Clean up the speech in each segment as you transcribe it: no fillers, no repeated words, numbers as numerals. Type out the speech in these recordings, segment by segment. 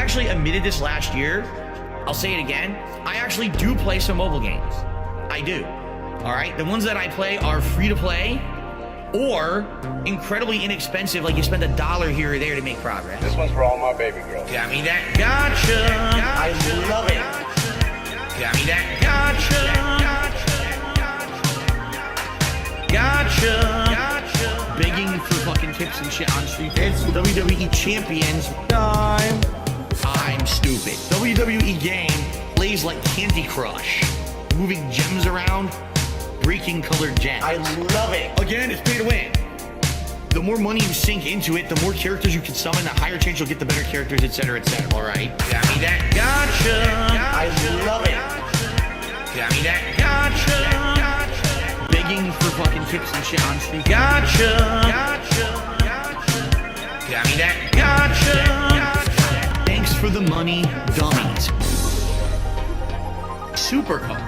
actually admitted this last year. I'll say it again. I actually do play some mobile games. I do. All right. The ones that I play are free to play or incredibly inexpensive, like you spend $1 here or there to make progress. This one's for all my baby girls. Got me that gotcha. I love it. Got me that gotcha. Begging for fucking tips and shit on street. It's WWE Champions time. I'm stupid. WWE game plays like Candy Crush. Moving gems around, breaking colored gems. I love it. Again, it's pay to win. The more money you sink into it, the more characters you can summon, the higher chance you'll get the better characters, etc., etc. All right? Got me that gotcha. I love it. Got me that gotcha. Begging for fucking tips and shit on street. Gotcha. Got me that gotcha. Thanks for the money, dummies. Supercar.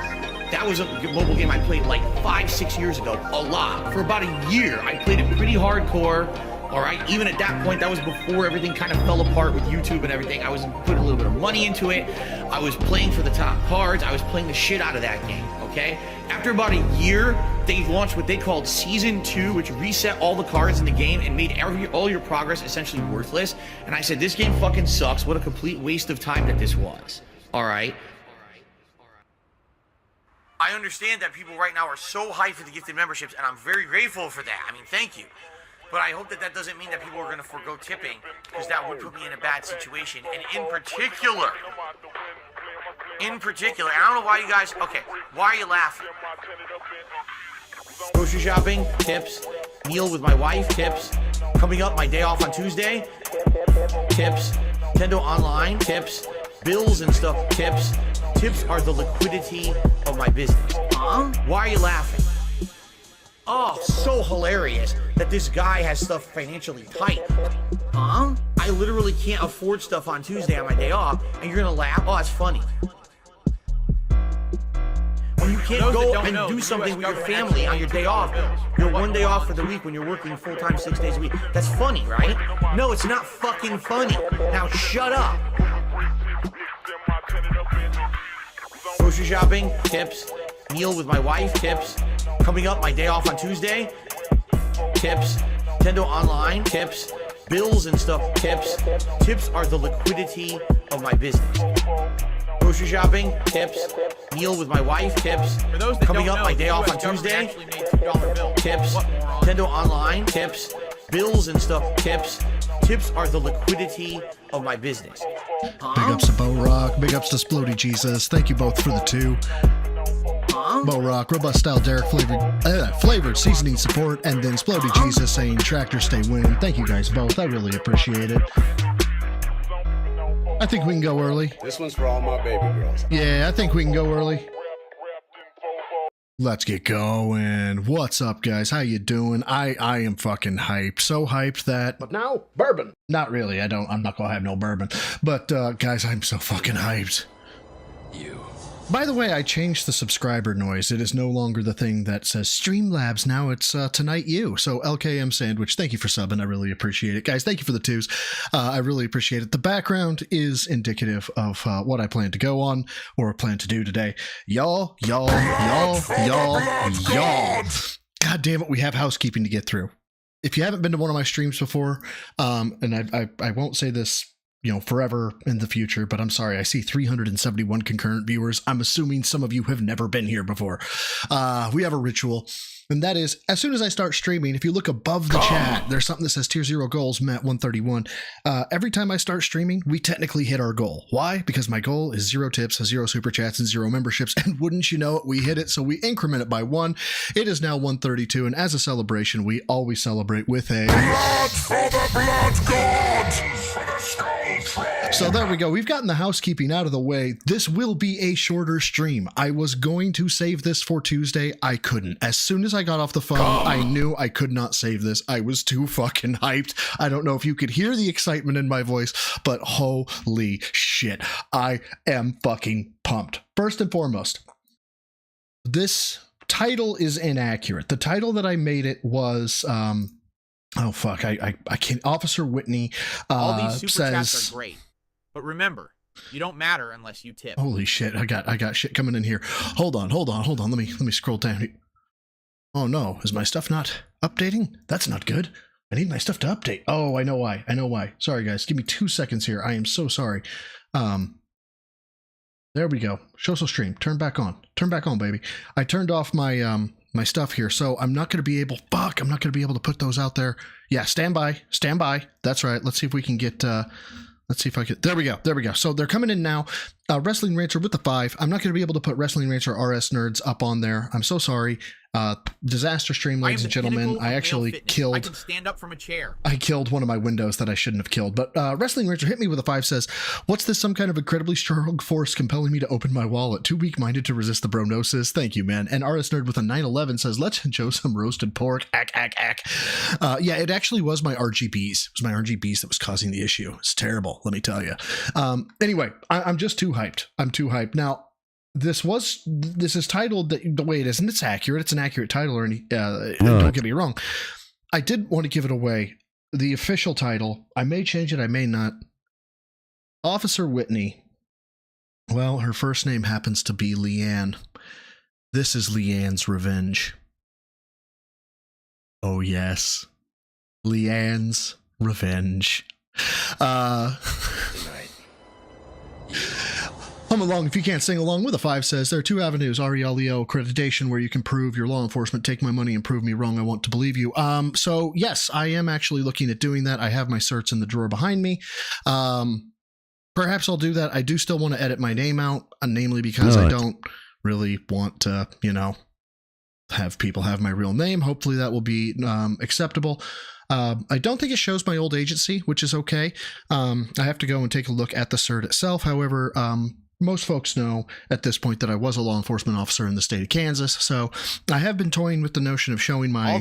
That was a mobile game I played like 5-6 years ago, a lot. For about a year, I played it pretty hardcore. All right, even at that point, that was before everything kind of fell apart with YouTube and everything. I was putting a little bit of money into it. I was playing for the top cards. I was playing the shit out of that game, okay? After about a year, they launched what they called Season 2, which reset all the cards in the game and made all your progress essentially worthless. And I said, this game fucking sucks. What a complete waste of time that this was, all right? I understand that people right now are so hyped for the gifted memberships, and I'm very grateful for that. I mean, thank you. But I hope that that doesn't mean that people are going to forego tipping, because that would put me in a bad situation. And in particular, I don't know why you guys, okay, why are you laughing? Grocery shopping, tips. Meal with my wife, tips. Coming up, my day off on Tuesday, tips. Nintendo Online, tips. Bills and stuff, tips. Tips are the liquidity of my business. Why are you laughing? Oh, so hilarious that this guy has stuff financially tight. I literally can't afford stuff on Tuesday on my day off, and you're gonna laugh? Oh, that's funny. When you can't go and do something with your family on your day off, your one day off for the week when you're working full-time 6 days a week, that's funny, right? No, it's not fucking funny. Now shut up. Grocery shopping, tips. Meal with my wife, tips. Coming up, my day off on Tuesday, tips. Nintendo Online, tips. Bills and stuff, tips. Tips are the liquidity of my business. Grocery shopping, tips. Meal with my wife, tips. Coming up, my day off on Tuesday, tips. Nintendo Online, tips. Bills and stuff, tips. Tips are the liquidity of my business. Big ups to Bo Rock, big ups to Splody Jesus. Thank you both for the 2. Bo Rock, robust style Derek flavored seasoning support, and then Splody Jesus saying tractor stay winning. Thank you guys both. I really appreciate it. I think we can go early. This one's for all my baby girls. Yeah, I think we can go early. Let's get going. What's up, guys? How you doing? I am fucking hyped. So hyped that... But now, bourbon. Not really. I'm not gonna have no bourbon. But, guys, I'm so fucking hyped. By the way, I changed the subscriber noise. It is no longer the thing that says Streamlabs. Now it's Tonight You. So LKM Sandwich, thank you for subbing. I really appreciate it. Guys, thank you for the 2s. I really appreciate it. The background is indicative of what I plan to go on or plan to do today. Y'all. God damn it, we have housekeeping to get through. If you haven't been to one of my streams before, and I won't say this, forever in the future, but I'm sorry, I see 371 concurrent viewers. I'm assuming some of you have never been here before. We have a ritual, and that is, as soon as I start streaming, if you look above the chat, there's something that says tier 0 goals, Matt 131. Every time I start streaming, we technically hit our goal. Why? Because my goal is 0 tips, 0 super chats, and 0 memberships, and wouldn't you know it, we hit it, so we increment it by 1. It is now 132, and as a celebration, we always celebrate with a... Blood for the blood god! So there we go. We've gotten the housekeeping out of the way. This will be a shorter stream. I was going to save this for Tuesday. I couldn't. As soon as I got off the phone, I knew I could not save this. I was too fucking hyped. I don't know if you could hear the excitement in my voice, but holy shit. I am fucking pumped. First and foremost, this title is inaccurate. The title that I made it was... oh fuck! I can't. Officer Whitney all these super chats are great, But remember, you don't matter unless you tip. Holy shit! I got shit coming in here. Hold on. Let me scroll down here. Oh no, is my stuff not updating? That's not good. I need my stuff to update. Oh, I know why. Sorry guys, give me 2 seconds here. I am so sorry. There we go. Social stream. Turn back on, baby. I turned off my my stuff here, so I'm not going to be able. Fuck, I'm not going to be able to put those out there. Yeah, stand by. That's right. Let's see if we can get. Let's see if I can. There we go. So they're coming in now. Wrestling Rancher with the 5. I'm not going to be able to put Wrestling Rancher RS Nerds up on there. I'm so sorry. Disaster stream, ladies and gentlemen. I actually killed. I can stand up from a chair. I killed one of my windows that I shouldn't have killed. But Wrestling Rancher hit me with a 5. Says, "What's this? Some kind of incredibly strong force compelling me to open my wallet? Too weak-minded to resist the bronosis. Thank you, man." And RS Nerd with a 911 says, "Let's enjoy some roasted pork." Ack. Yeah, it actually was my RGBs. It was my RGBs that was causing the issue. It's terrible, let me tell you. Anyway, I'm just too hyped. I'm too hyped now. This is titled the way it is, and it's accurate. It's an accurate title, or don't get me wrong. I did want to give it away. The official title, I may change it, I may not. Officer Whitney. Well, her first name happens to be Leanne. This is Leanne's revenge. Oh yes, Leanne's revenge. Hum along if you can't sing along with a 5 says, there are 2 avenues, RELEO accreditation, where you can prove your law enforcement, take my money and prove me wrong. I want to believe you. So yes, I am actually looking at doing that. I have my certs in the drawer behind me. Perhaps I'll do that. I do still want to edit my name out, namely because I don't really want to, have people have my real name. Hopefully that will be acceptable. I don't think it shows my old agency, which is okay. I have to go and take a look at the cert itself. However, most folks know at this point that I was a law enforcement officer in the state of Kansas, so I have been toying with the notion of showing my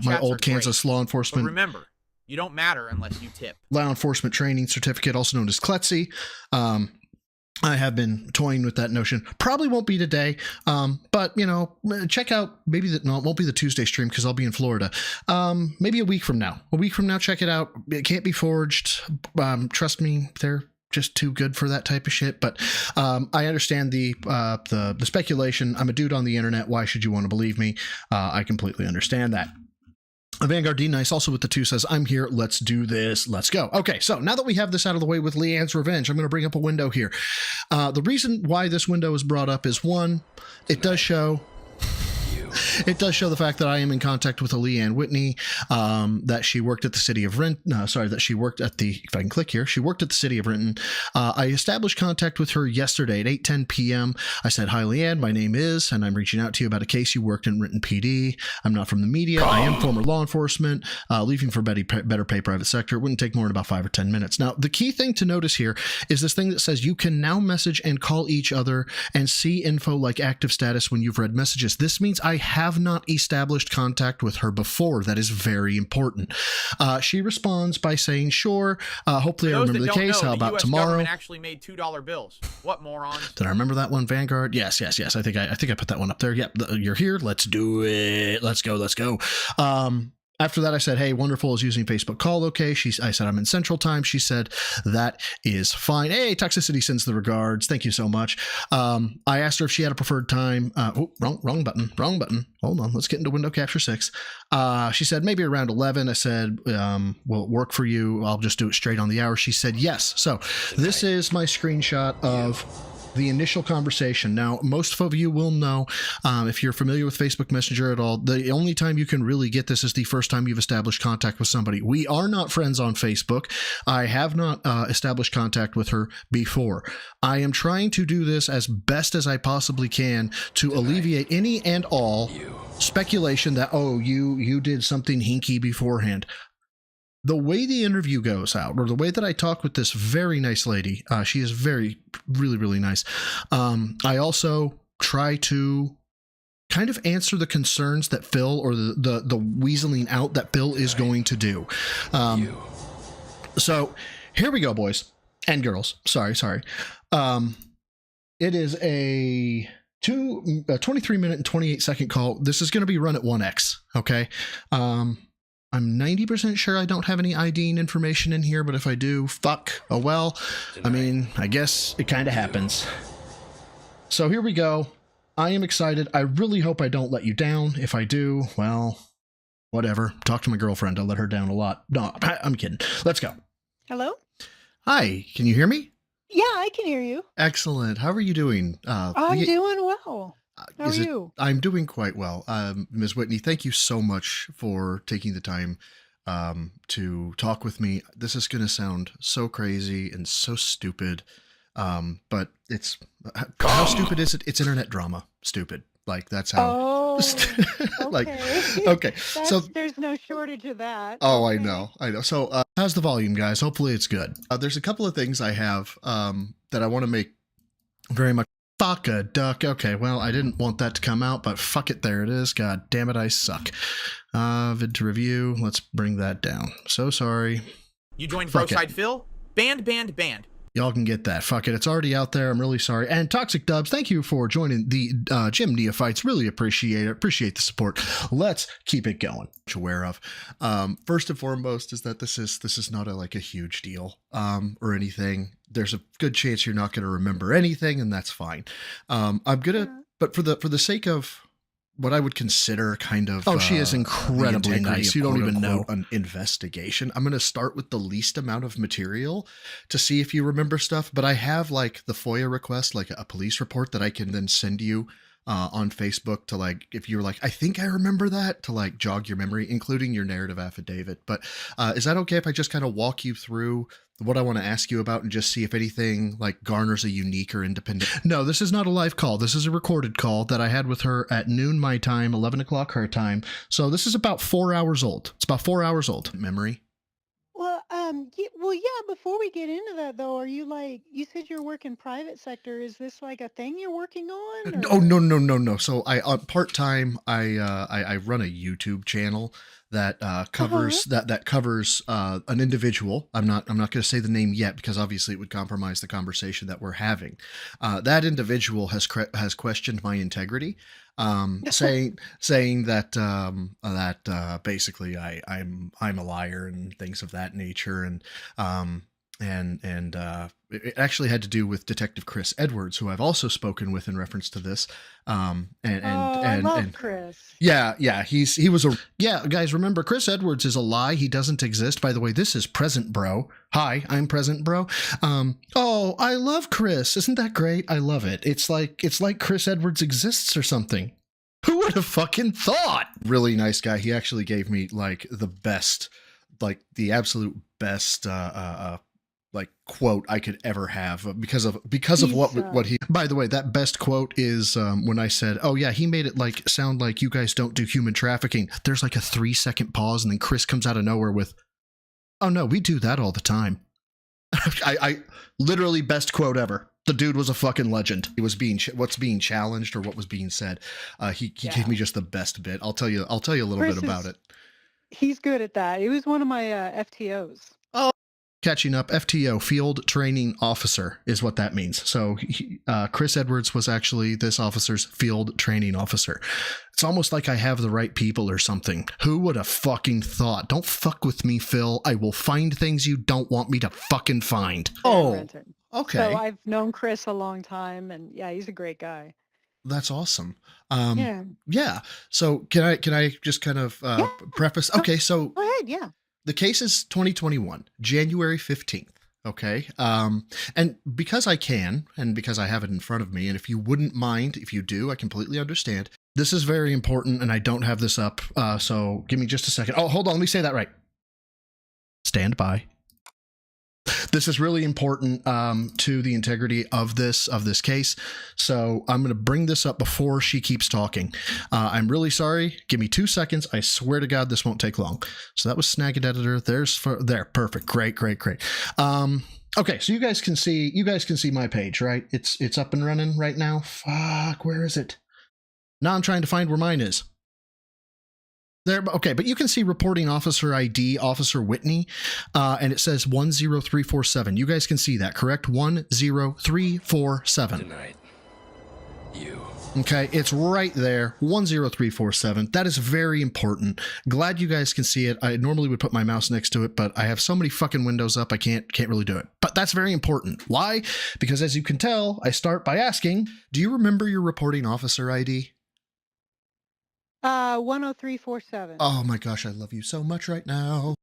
my old Kansas law enforcement. But remember, you don't matter unless you tip. Law enforcement training certificate, also known as CLETC. I have been toying with that notion. Probably won't be today, but check out it won't be the Tuesday stream because I'll be in Florida. Maybe a week from now. Check it out. It can't be forged. Trust me, they're just too good for that type of shit. But I understand the speculation. I'm a dude on the internet. Why should you want to believe me? I completely understand that. Vanguard D Nice also with the 2 says, I'm here. Let's do this. Let's go. Okay, so now that we have this out of the way with Leanne's revenge, I'm going to bring up a window here. The reason why this window is brought up is, one, it does show the fact that I am in contact with a Leanne Whitney, that she worked at the city of Renton. That she worked at the, if I can click here, she worked at the city of Renton. I established contact with her yesterday at 8:10 p.m. I said, hi, Leanne, my name is, and I'm reaching out to you about a case you worked in Renton PD. I'm not from the media. I am former law enforcement, leaving for better pay private sector. It wouldn't take more than about 5 or 10 minutes. Now, the key thing to notice here is this thing that says you can now message and call each other and see info like active status when you've read messages. This means I have not established contact with her before. That is very important. She responds by saying, sure, hopefully I remember the case. How about tomorrow? The US government actually made $2 bills. What morons? Did I remember that one, Vanguard? Yes. I think I put that one up there. Yep, you're here. Let's do it. Let's go. After that, I said, hey, Wonderful is using Facebook Call. Okay. I said, I'm in Central Time. She said, that is fine. Hey, Toxicity sends the regards. Thank you so much. I asked her if she had a preferred time. Wrong button. Hold on. Let's get into Window Capture 6. She said, maybe around 11. I said, will it work for you? I'll just do it straight on the hour. She said, yes. So this is my screenshot of the initial conversation. Now, most of you will know, if you're familiar with Facebook Messenger at all, the only time you can really get this is the first time you've established contact with somebody. We are not friends on Facebook. I have not established contact with her before. I am trying to do this as best as I possibly can to alleviate any and all speculation that, oh, you did something hinky beforehand. The way the interview goes out, or the way that I talk with this very nice lady, she is really nice. I also try to kind of answer the concerns that Phil, or the weaseling out that Phil is going to do. So here we go, boys and girls. Sorry. It is a 23 minute and 28 second call. This is going to be run at 1x. Okay. I'm 90% sure I don't have any IDing information in here, but if I do, fuck. Oh well. I mean, I guess it kind of happens. So here we go. I am excited. I really hope I don't let you down. If I do, well, whatever. Talk to my girlfriend. I let her down a lot. No, I'm kidding. Let's go. Hello? Hi, can you hear me? Yeah, I can hear you. Excellent. How are you doing? I'm doing well. How are you? I'm doing quite well. Ms. Whitney, thank you so much for taking the time to talk with me. This is going to sound so crazy and so stupid, but it's how stupid is it? It's internet drama. Stupid. Like that's how. Oh, like okay. okay. So There's no shortage of that. oh, Okay. I know. So how's the volume, guys? Hopefully it's good. There's a couple of things I have that I want to make very much. Fuck a duck. Okay, well, I didn't want that to come out, but fuck it, there it is. God damn it, I suck. Vid to review. Let's bring that down. So sorry. You joined Fuck it. Broside Phil? Banned. Y'all can get that. Fuck it, it's already out there. I'm really sorry. And Toxic Dubs, thank you for joining the Gym Neophytes. Really appreciate it. Appreciate the support. Let's keep it going. Aware of. First and foremost is that this is not a huge deal or anything. There's a good chance you're not going to remember anything, and that's fine. I'm gonna, but for the sake of what I would consider kind of she is incredibly the integrity nice. of You don't even know quote-unquote an investigation. I'm going to start with the least amount of material to see if you remember stuff. But I have like the FOIA request, like a police report that I can then send you on Facebook to like, if you're like, I think I remember that, to like jog your memory, including your narrative affidavit. But is that okay if I just kind of walk you through what I want to ask you about and just see if anything like garners a unique or independent? No, this is not a live call. This is a recorded call that I had with her at noon my time, 11 o'clock her time. So this is about 4 hours old. It's about 4 hours old. Memory. Yeah, before we get into that though, are you like, you said you're working private sector. Is this like a thing you're working on? Oh, or- no. So I part-time, I run a YouTube channel that covers that covers an individual. I'm not going to say the name yet because obviously it would compromise the conversation that we're having. That individual has questioned my integrity, saying that basically I'm a liar and things of that nature, and it actually had to do with Detective Chris Edwards, who I've also spoken with in reference to this. I love Chris. Yeah, guys, remember Chris Edwards is a lie. He doesn't exist. By the way, this is Present Bro. Hi, I'm Present Bro. Oh, I love Chris. Isn't that great? I love it. It's like Chris Edwards exists or something. Who would have fucking thought? Really nice guy. He actually gave me like the best, like the absolute best like quote I could ever have because of what he. By the way, that best quote is when I said, "Oh yeah, he made it like sound like you guys don't do human trafficking." There's like a 3-second pause, and then Chris comes out of nowhere with, "Oh no, we do that all the time." I literally best quote ever. The dude was a fucking legend. He was what's being challenged or what was being said. He gave me just the best bit. I'll tell you a little Chris bit about it. He's good at that. He was one of my FTOs. Catching up, FTO, Field Training Officer, is what that means. So Chris Edwards was actually this officer's field training officer. It's almost like I have the right people or something. Who would have fucking thought? Don't fuck with me, Phil. I will find things you don't want me to fucking find. Oh, okay. So I've known Chris a long time, and yeah, he's a great guy. That's awesome. Yeah. So can I just kind of preface? Okay, so Go ahead. Yeah. the case is 2021, January 15th. Okay. And because I can, and because I have it in front of me, and if you wouldn't mind, if you do, I completely understand. This is very important, and I don't have this up. So give me just a second. Oh, hold on. Let me say that right. Stand by. This is really important to the integrity of this case. So I'm going to bring this up before she keeps talking. I'm really sorry. Give me 2 seconds. I swear to God, this won't take long. So that was Snagit Editor. There. Perfect. Great. Okay. So you guys can see my page, right? It's up and running right now. Fuck. Where is it? Now I'm trying to find where mine is. There, okay, but you can see reporting officer ID, Officer Whitney, and it says 10347. You guys can see that, correct? 10347. Tonight, you Okay, it's right there, 10347. That is very important. Glad you guys can see it. I normally would put my mouse next to it, but I have so many fucking windows up, I can't really do it. But that's very important. Why? Because as you can tell, I start by asking, do you remember your reporting officer ID? 10347. Oh my gosh, I love you so much right now.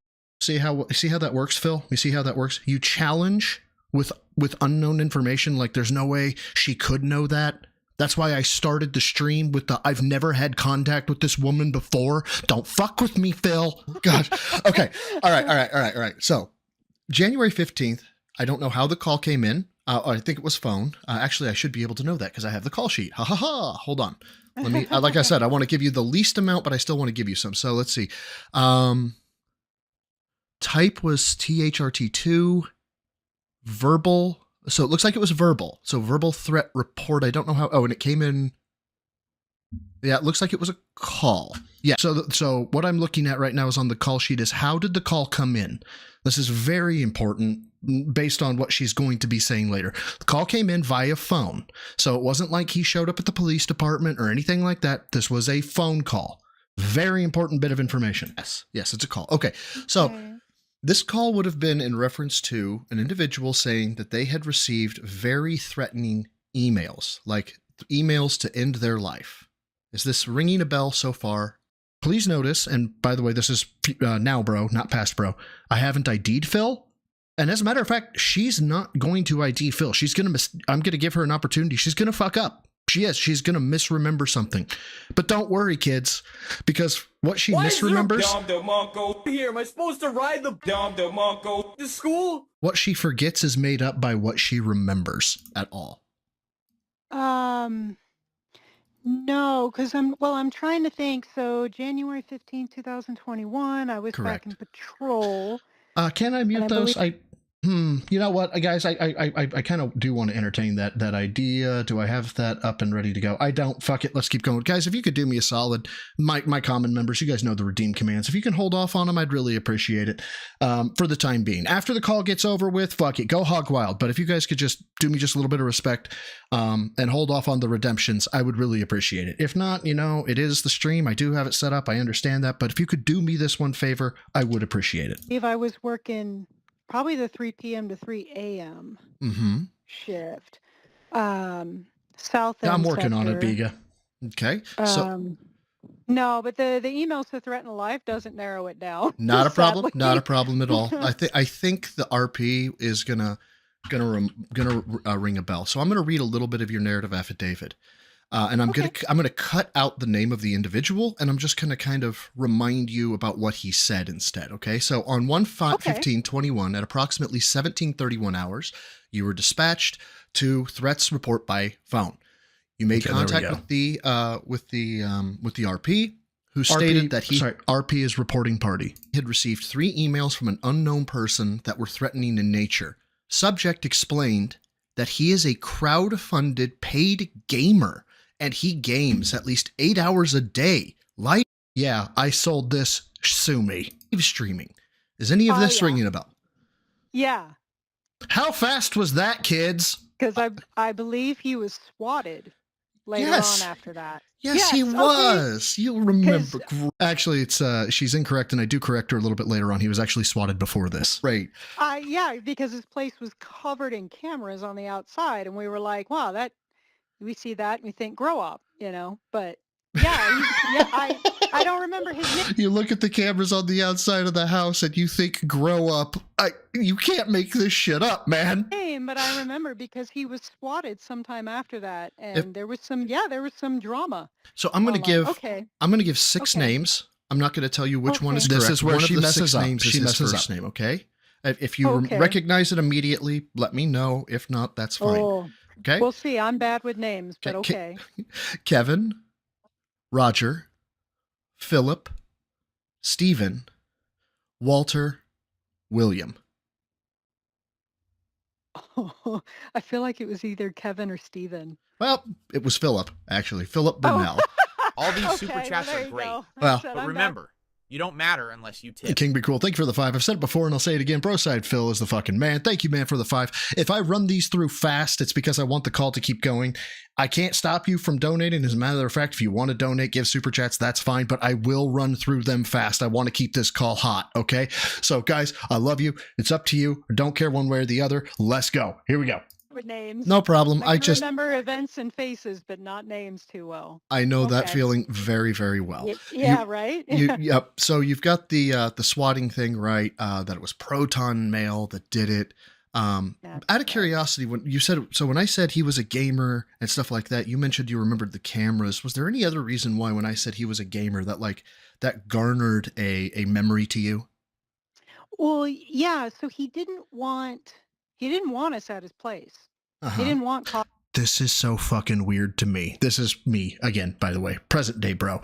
See how that works, Phil? You see how that works? You challenge with unknown information, like there's no way she could know that. That's why I started the stream with the I've never had contact with this woman before. Don't fuck with me, Phil. Gosh. Okay. All right. So January 15th, I don't know how the call came in. I think it was phone. Actually, I should be able to know that because I have the call sheet. Ha ha ha. Hold on. Let me, like I said, I want to give you the least amount, but I still want to give you some. So let's see. Type was THRT2. Verbal. So it looks like it was verbal. So verbal threat report. I don't know how. Oh, and it came in. Yeah, it looks like it was a call. Yeah. So what I'm looking at right now is on the call sheet is how did the call come in? This is very important based on what she's going to be saying later. The call came in via phone. So it wasn't like he showed up at the police department or anything like that. This was a phone call. Very important bit of information. Yes, it's a call. Okay. So this call would have been in reference to an individual saying that they had received very threatening emails, like emails to end their life. Is this ringing a bell so far? Please notice, and by the way, this is now, bro, not past, bro. I haven't ID'd Phil. And as a matter of fact, she's not going to ID Phil. I'm going to give her an opportunity. She's going to fuck up. She's going to misremember something. But don't worry, kids, because what she misremembers... Here, am I supposed to ride the Monko to school? What she forgets is made up by what she remembers at all. No, because I'm trying to think. So January 15, 2021, I was Correct. back in patrol. Can I mute those? believe- You know what, guys, I kind of do want to entertain that idea. Do I have that up and ready to go? I don't. Fuck it. Let's keep going. Guys, if you could do me a solid, my common members, you guys know the redeem commands. If you can hold off on them, I'd really appreciate it for the time being. After the call gets over with, fuck it, go hog wild. But if you guys could just do me just a little bit of respect and hold off on the redemptions, I would really appreciate it. If not, it is the stream. I do have it set up. I understand that. But if you could do me this one favor, I would appreciate it. If I was working probably the 3 p.m. to 3 a.m. shift. South End I'm working on it, sector. Biga. Okay. No, but the emails to threaten life doesn't narrow it down. Not a problem. sadly. Not a problem at all. I think the RP is gonna ring a bell. So I'm gonna read a little bit of your narrative affidavit, and I'm gonna cut out the name of the individual, and I'm just gonna kind of remind you about what he said instead. Okay. So on 1/15/21 at approximately 17:31 hours, you were dispatched to threats report by phone. You made contact with the RP, who stated that RP is reporting party. He had received 3 emails from an unknown person that were threatening in nature. Subject explained that he is a crowd-funded paid gamer, and he games at least 8 hours a day. Yeah, I sold this. Sue me. Streaming. Is any of this ringing a bell? Yeah, How fast was that, kids? because I believe he was swatted later Yes. on after that. Yes, he okay. was. You remember. Actually, it's she's incorrect, and I do correct her a little bit later on. He was actually swatted before this. Right. Yeah, because his place was covered in cameras on the outside, and we were like, wow, we see that and we think, grow up, but I don't remember his name. You look at the cameras on the outside of the house and you think, grow up. You can't make this shit up, man. But I remember because he was swatted sometime after that, and there was some drama. So I'm going to give 6 names. I'm not going to tell you which one is correct. This is where she messes up. She messes up. Name, okay? If you recognize it immediately, let me know. If not, that's fine. Oh, okay? We'll see. I'm bad with names, but okay. Kevin, Roger, Philip, Stephen, Walter, William. Oh, I feel like it was either Kevin or Stephen. Well, it was Philip, actually. Philip Burnell. All these super chats are great. Well, But remember, You don't matter unless you tip. King Be Cool, thank you for the 5. I've said it before and I'll say it again. Broside Phil is the fucking man. Thank you, man, for the 5. If I run these through fast, it's because I want the call to keep going. I can't stop you from donating. As a matter of fact, if you want to donate, give super chats, that's fine, but I will run through them fast. I want to keep this call hot, okay? So, guys, I love you. It's up to you. I don't care one way or the other. Let's go. Here we go. With names. No problem. I can remember events and faces, but not names too well. I know that feeling very, very well. Yeah, right? Yep. So you've got the swatting thing, right? That it was Proton Mail that did it. Out of curiosity, when you said, so when I said he was a gamer and stuff like that, you mentioned you remembered the cameras. Was there any other reason why when I said he was a gamer that garnered a memory to you? Well, yeah. So he didn't want us at his place. He didn't want This is so fucking weird to me. This is me again, by the way, present day bro.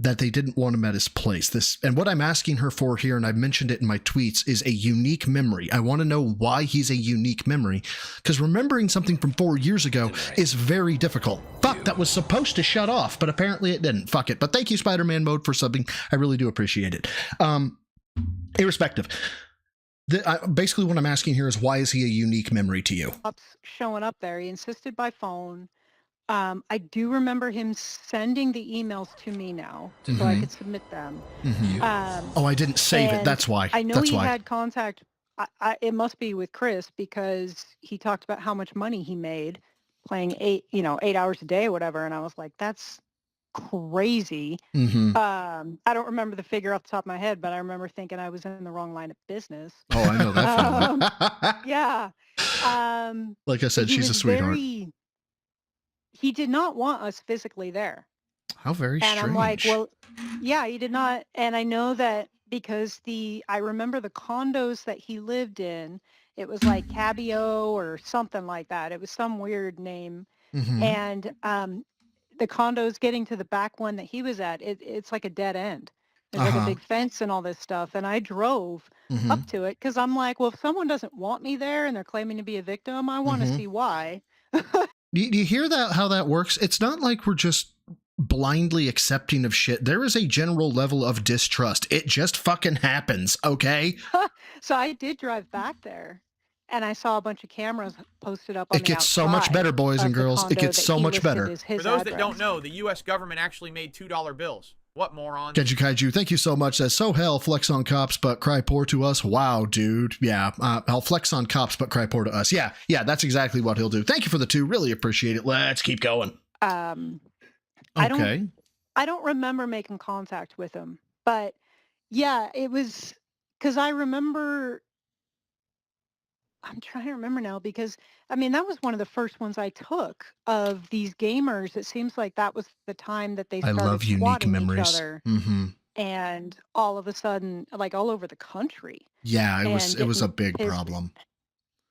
That they didn't want him at his place. And what I'm asking her for here, and I've mentioned it in my tweets, is a unique memory. I want to know why he's a unique memory, because remembering something from 4 years ago is very difficult. Fuck, that was supposed to shut off, but apparently it didn't. Fuck it. But thank you, Spider-Man Mode, for subbing. I really do appreciate it. Irrespective. Basically what I'm asking here is, why is he a unique memory to you? Showing up there. He insisted by phone. I do remember him sending the emails to me now so I could submit them. I didn't save it. That's why. I know he had contact. It must be with Chris, because he talked about how much money he made playing 8 hours a day or whatever. And I was like, that's crazy. I don't remember the figure off the top of my head, but I remember thinking I was in the wrong line of business. Oh, I know that. Yeah. Like I said, she's a sweetheart. He did not want us physically there. How very strange. And I'm like, well, yeah, he did not. And I know that because I remember the condos that he lived in, it was like Cabio or something like that. It was some weird name. And the condos getting to the back one that he was at, it's like a dead end. There's like a big fence and all this stuff. And I drove up to it because I'm like, well, if someone doesn't want me there and they're claiming to be a victim, I want to see why. Do you hear that? How that works? It's not like we're just blindly accepting of shit. There is a general level of distrust. It just fucking happens. Okay. So I did drive back there. And I saw a bunch of cameras posted up on It gets so much better, boys and girls. It gets so much better. For those that don't know, the U.S. government actually made $2 bills. What morons? Kenji Kaiju, thank you so much. Says, so hell, flex on cops, but cry poor to us. Wow, dude. Yeah, I'll flex on cops, but cry poor to us. Yeah, that's exactly what he'll do. Thank you for the 2. Really appreciate it. Let's keep going. Okay. I don't remember making contact with him, but yeah, it was because I remember. I'm trying to remember now because, I mean, that was one of the first ones I took of these gamers. It seems like that was the time that they started swatting each other. And all of a sudden, like all over the country. Yeah, it was a big problem.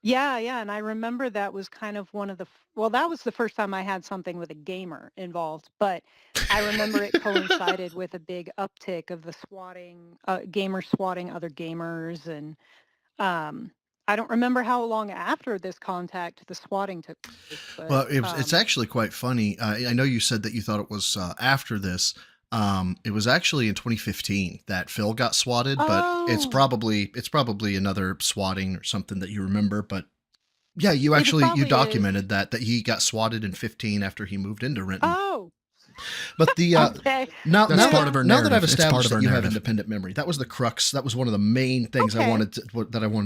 Yeah. And I remember that was kind of one of that was the first time I had something with a gamer involved. But I remember it coincided with a big uptick of the swatting, gamers swatting other gamers. And I don't remember how long after this contact the swatting took place. But, well, it's actually quite funny. I know you said that you thought it was after this. It was actually in 2015 that Phil got swatted, but it's probably another swatting or something that you remember. But yeah, you documented that he got swatted in 15 after he moved into Renton. Oh. But the okay. now part of our now that I've narrative. It's established part of that our you have narrative. independent memory, that was the crux. That was one of the main things I wanted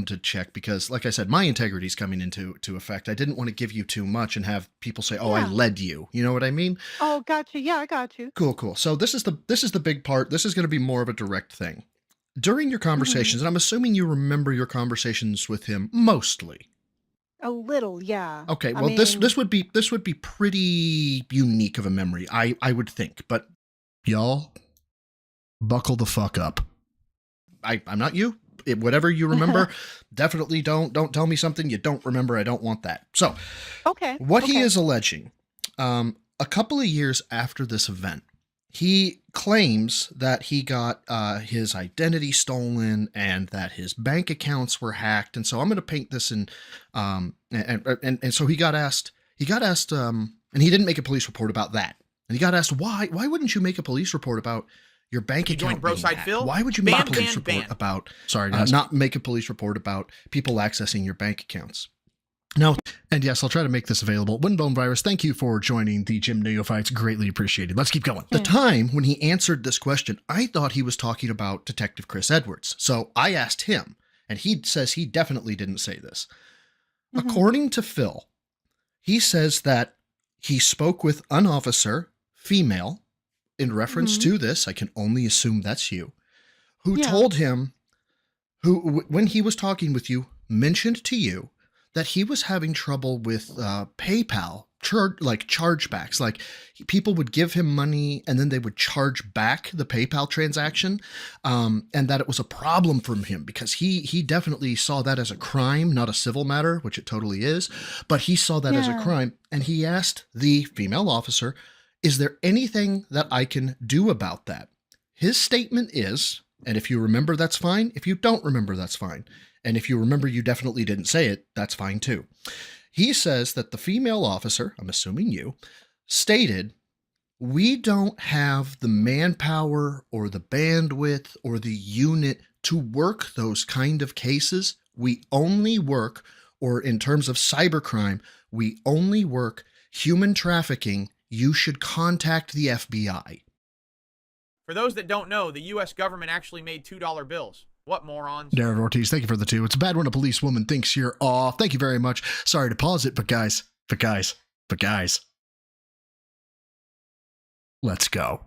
to check, because, like I said, my integrity is coming into effect. I didn't want to give you too much and have people say, "Oh, I led you." You know what I mean? Oh, gotcha. Yeah, I got you. Cool. So this is the big part. This is going to be more of a direct thing. During your conversations, and I'm assuming you remember your conversations with him mostly. A little, yeah. Okay, well, this would be pretty unique of a memory, I would think. But y'all, buckle the fuck up. I'm not you. Whatever you remember, definitely don't tell me something you don't remember. I don't want that. So, what he is alleging, a couple of years after this event, he claims that he got his identity stolen and that his bank accounts were hacked. And so I'm going to paint this in, and so he got asked, and he didn't make a police report about that. And he got asked, why wouldn't you make a police report about your bank You joined account being Broside hacked. Phil? Why would you make Ban, a police ban, report ban. about, not make a police report about people accessing your bank accounts? No, and yes, I'll try to make this available. Windbone Virus, thank you for joining the Gym Neophytes. Greatly appreciated. Let's keep going. The time when he answered this question, I thought he was talking about Detective Chris Edwards. So I asked him, and he says he definitely didn't say this. According to Phil, he says that he spoke with an officer, female, in reference to this. I can only assume that's you, who told him, when he was talking with you, mentioned to you that he was having trouble with PayPal chargebacks. Like people would give him money and then they would charge back the PayPal transaction, and that it was a problem for him because he definitely saw that as a crime, not a civil matter, which it totally is, but he saw that as a crime. And he asked the female officer, is there anything that I can do about that? His statement is, and if you remember, that's fine. If you don't remember, that's fine. And if you remember you definitely didn't say it, that's fine too. He says that the female officer, I'm assuming you, stated, we don't have the manpower or the bandwidth or the unit to work those kind of cases. We only work, or in terms of cybercrime, we only work human trafficking. You should contact the FBI. For those that don't know, the U.S. government actually made $2 bills. What morons. Darren Ortiz, thank you for the 2. It's bad when a policewoman thinks you're off. Thank you very much. Sorry to pause it, but guys, let's go.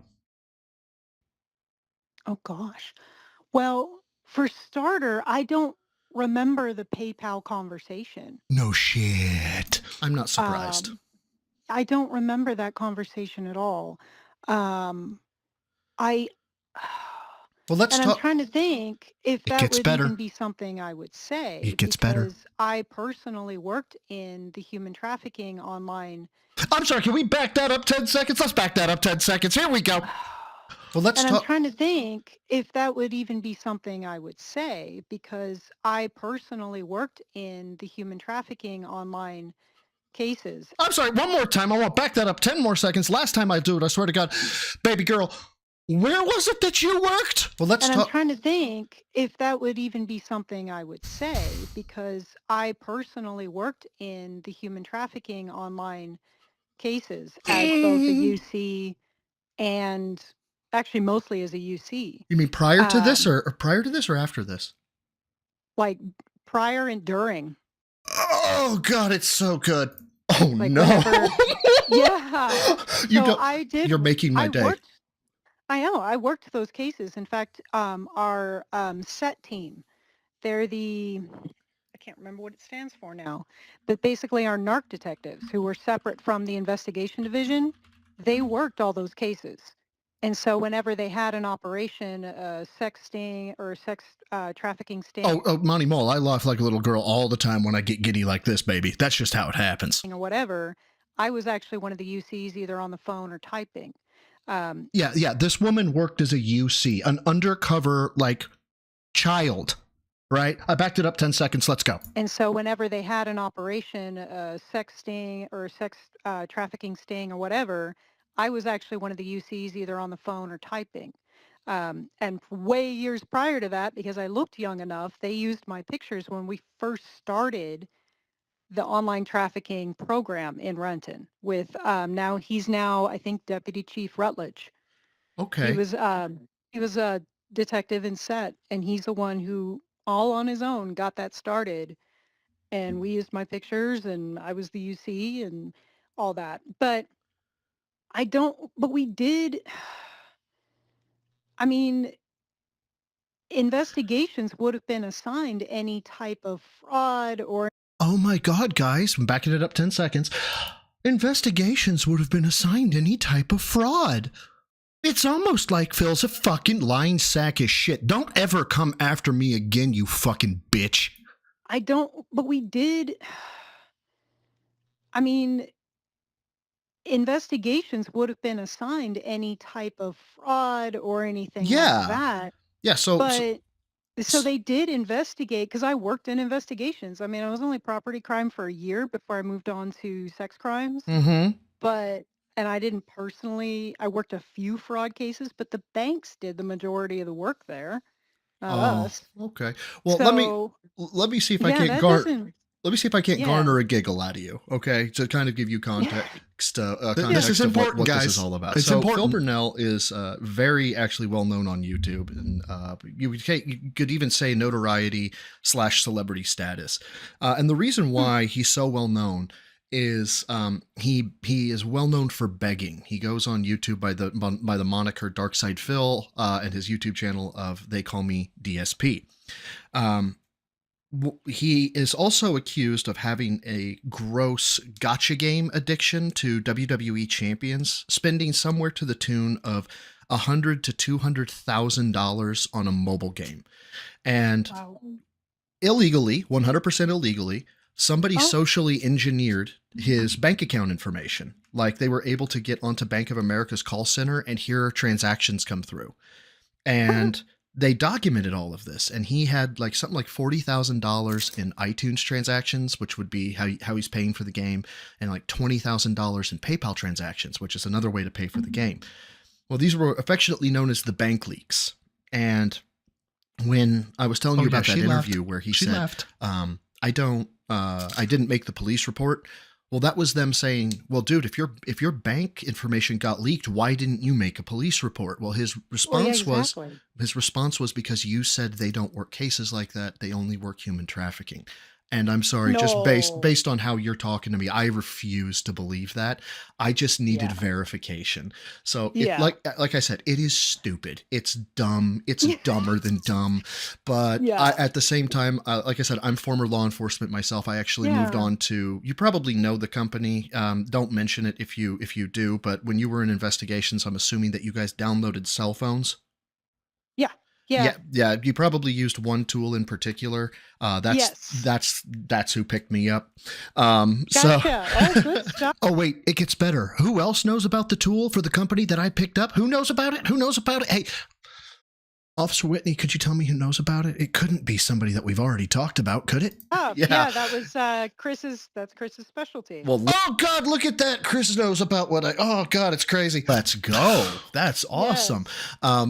Oh, gosh. Well, for starter, I don't remember the PayPal conversation. No shit. I'm not surprised. I don't remember that conversation at all. I Well, let's and talk. I'm trying to think if It that gets would better. even be something I would say. It gets better. Because I personally worked in the human trafficking online. I'm sorry, can we back that up 10 seconds? Let's back that up 10 seconds. Here we go. Well, let's And I'm talk. trying to think if that would even be something I would say, because I personally worked in the human trafficking online cases. I'm sorry, one more time. I want to back that up 10 more seconds. Last time I do it, I swear to God, baby girl, where was it that you worked? Well, let's And talk. I'm trying to think if that would even be something I would say, because I personally worked in the human trafficking online cases as both a UC and actually mostly as a UC. You mean prior to this or prior to this or after this? Like prior and during. Oh, God, it's so good. Oh, Like no. whenever, yeah. You So don't, I did. you're making my day. I know. I worked those cases. In fact, our set team, they're I can't remember what it stands for now, but basically our narc detectives who were separate from the investigation division, they worked all those cases. And so whenever they had an operation, sex sting or sex trafficking sting Oh, Monty Mole, I laugh like a little girl all the time when I get giddy like this, baby. That's just how it happens. or whatever, I was actually one of the UCs either on the phone or typing. Yeah. This woman worked as a UC, an undercover, child, right? I backed it up 10 seconds. Let's go. And so whenever they had an operation, sex sting or sex trafficking sting or whatever, I was actually one of the UCs either on the phone or typing. And way years prior to that, because I looked young enough, they used my pictures when we first started the online trafficking program in Renton with he's now, I think, Deputy Chief Rutledge. Okay. He was a detective in set, and he's the one who all on his own got that started. And we used my pictures, and I was the UC and all that. But we did, I mean, investigations would have been assigned any type of fraud or. Oh my God, guys, I'm backing it up 10 seconds. Investigations would have been assigned any type of fraud. It's almost like Phil's a fucking lying sack of shit. Don't ever come after me again, you fucking bitch. But we did, I mean, investigations would have been assigned any type of fraud or anything like that. Yeah, So they did investigate, because I worked in investigations. I mean, I was only property crime for a year before I moved on to sex crimes. Mm-hmm. But and I didn't personally. I worked a few fraud cases, but the banks did the majority of the work there, not Oh, us. okay. Well, So let me see if I yeah, can't that doesn't. let me see if I can't Yeah, garner a giggle out of you, okay? To kind of give you yeah, context, yeah. context This is of important, what this guys. is all about. It's So Phil important. Burnell is very actually well known on YouTube, and you could even say notoriety / celebrity status. And the reason Hmm. why he's so well known is he is well known for begging. He goes on YouTube by the moniker Darkside Phil, and his YouTube channel of They Call Me DSP. Um, he is also accused of having a gross gotcha game addiction to WWE champions, spending somewhere to the tune of $100,000 to $200,000 on a mobile game, and Wow. illegally, 100% illegally, somebody Oh. socially engineered his bank account information. Like they were able to get onto Bank of America's call center and hear transactions come through, and they documented all of this, and he had like something like $40,000 in iTunes transactions, which would be how he's paying for the game, and like $20,000 in PayPal transactions, which is another way to pay for the game. Well, these were affectionately known as the bank leaks. And when I was telling you about that interview where he said, I didn't make the police report. Well, that was them saying, well, dude, if your bank information got leaked, why didn't you make a police report? Well, his response exactly. was because you said they don't work cases like that. They only work human trafficking. And I'm sorry, just No. based on how you're talking to me, I refuse to believe that. I just needed Yeah. verification. So Yeah. like I said, it is stupid. It's dumb. It's dumber than dumb. But Yeah. at the same time, like I said, I'm former law enforcement myself. I actually moved Yeah. on to, you probably know the company. Don't mention it if you do, but when you were in investigations, I'm assuming that you guys downloaded cell phones. Yeah. Yeah. Yeah. You probably used one tool in particular. Yes. That's who picked me up. Gotcha. Oh, good stuff. Oh wait, it gets better. Who else knows about the tool for the company that I picked up? Who knows about it? Who knows about it? Hey, Officer Whitney, could you tell me who knows about it? It couldn't be somebody that we've already talked about, could it? Oh, yeah. That was Chris's. That's Chris's specialty. Well, oh God, look at that. Chris knows about oh God, it's crazy. Let's go. That's awesome.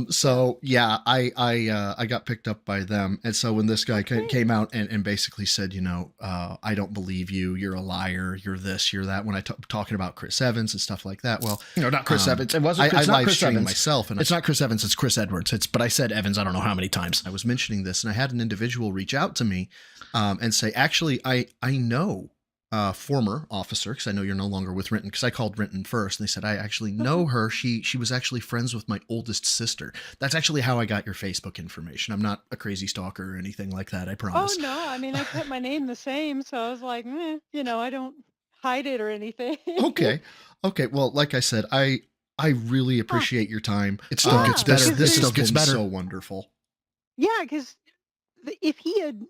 So yeah, I got picked up by them. And so when this guy came out and basically said, I don't believe you, you're a liar, you're this, you're that, when talking about Chris Evans and stuff like that. Well, No, not Chris Evans. It wasn't. I It's not live Chris streamed Evans. myself, and It's not Chris Evans. It's Chris Edwards. But I said Evans. I don't know how many times. I was mentioning this, and I had an individual reach out to me and say, actually, I know former officer, because I know you're no longer with Renton, because I called Renton first, and they said, I actually know her. She was actually friends with my oldest sister. That's actually how I got your Facebook information. I'm not a crazy stalker or anything like that, I promise. Oh no, I mean I kept my name the same, so I was like, I don't hide it or anything. Okay. Well, like I said, I really appreciate your time. It still gets better. This still has gets been better. so wonderful. Yeah, because if he had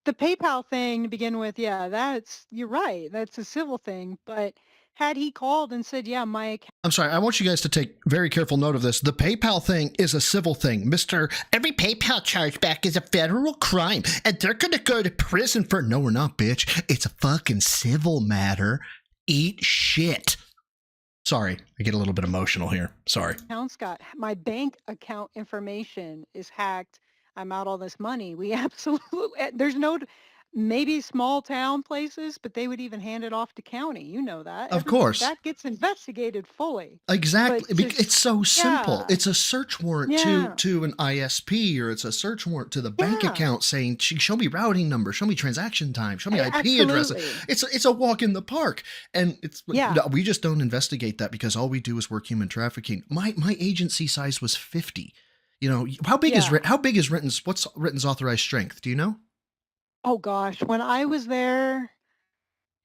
the PayPal thing to begin with, you're right. That's a civil thing. But had he called and said, yeah, my account. I'm sorry. I want you guys to take very careful note of this. The PayPal thing is a civil thing. Every PayPal chargeback is a federal crime, and they're going to go to prison for... No, we're not, bitch. It's a fucking civil matter. Eat shit. Sorry, I get a little bit emotional here. Sorry. My bank account information is hacked. I'm out all this money. We absolutely, there's maybe small town places, but they would even hand it off to county. You know that. Of course. That gets investigated fully. Exactly. It's so simple. Yeah. It's a search warrant to an ISP, or it's a search warrant to the bank account saying, show me routing number, show me transaction time, show me IP address. It's a walk in the park. And we just don't investigate that because all we do is work human trafficking. My agency size was 50. How big is Renton's, what's Renton's authorized strength? Do you know? Oh gosh, when I was there,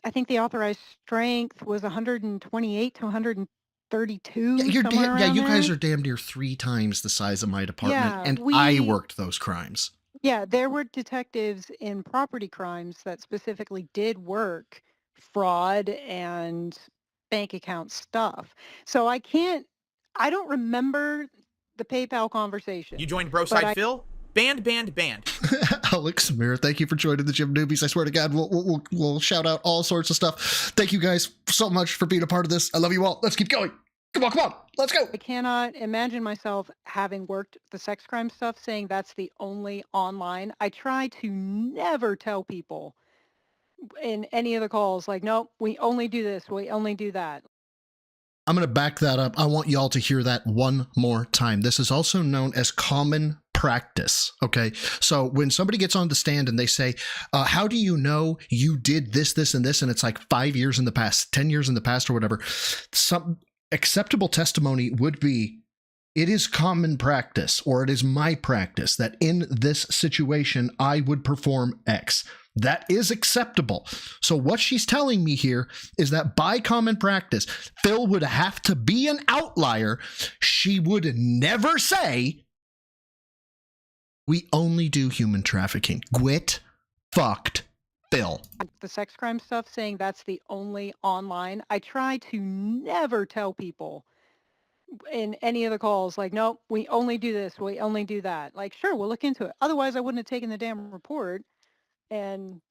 I think the authorized strength was 128 to 132. You guys there. are damn near 3 times the size of my department, and I worked those crimes. Yeah, there were detectives in property crimes that specifically did work fraud and bank account stuff. So I don't remember the PayPal conversation. You joined Broside Phil? Banned. Alex Mir, thank you for joining the Gym Newbies. I swear to God, we'll shout out all sorts of stuff. Thank you guys so much for being a part of this. I love you all. Let's keep going. Come on. Let's go. I cannot imagine myself having worked the sex crime stuff saying that's the only online. I try to never tell people in any of the calls, like, nope, we only do this, we only do that. I'm going to back that up. I want y'all to hear that one more time. This is also known as common practice. Okay. So when somebody gets on the stand and they say, how do you know you did this, and this, and it's like 5 years in the past, 10 years in the past or whatever, some acceptable testimony would be, it is common practice, or it is my practice that in this situation, I would perform X. That is acceptable. So what she's telling me here is that by common practice, Phil would have to be an outlier. She would never say, we only do human trafficking. Quit fucked Phil. The sex crime stuff saying that's the only online. I try to never tell people in any of the calls, like, nope, we only do this, we only do that. Like, sure, we'll look into it. Otherwise, I wouldn't have taken the damn report. And,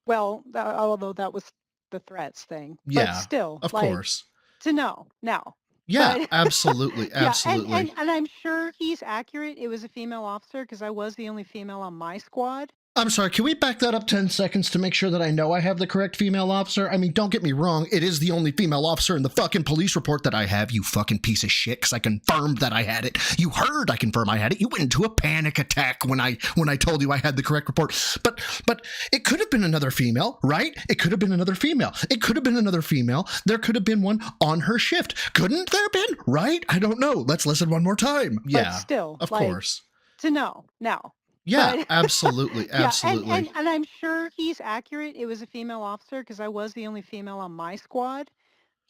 well, although that was the threats thing. Yeah, but still, of like, course. to know now. Yeah, But- absolutely. Yeah, Absolutely. and I'm sure he's accurate. It was a female officer because I was the only female on my squad. I'm sorry, can we back that up 10 seconds to make sure that I know I have the correct female officer? I mean, don't get me wrong, it is the only female officer in the fucking police report that I have, you fucking piece of shit, because I confirmed that I had it. You heard I confirmed I had it. You went into a panic attack when I told you I had the correct report. But it could have been another female, right? It could have been another female. It could have been another female. There could have been one on her shift. Couldn't there have been? Right? I don't know. Let's listen one more time. But Yeah, still, of like, course. to know now. Yeah, But- absolutely, absolutely. Yeah, and I'm sure he's accurate. It was a female officer because I was the only female on my squad.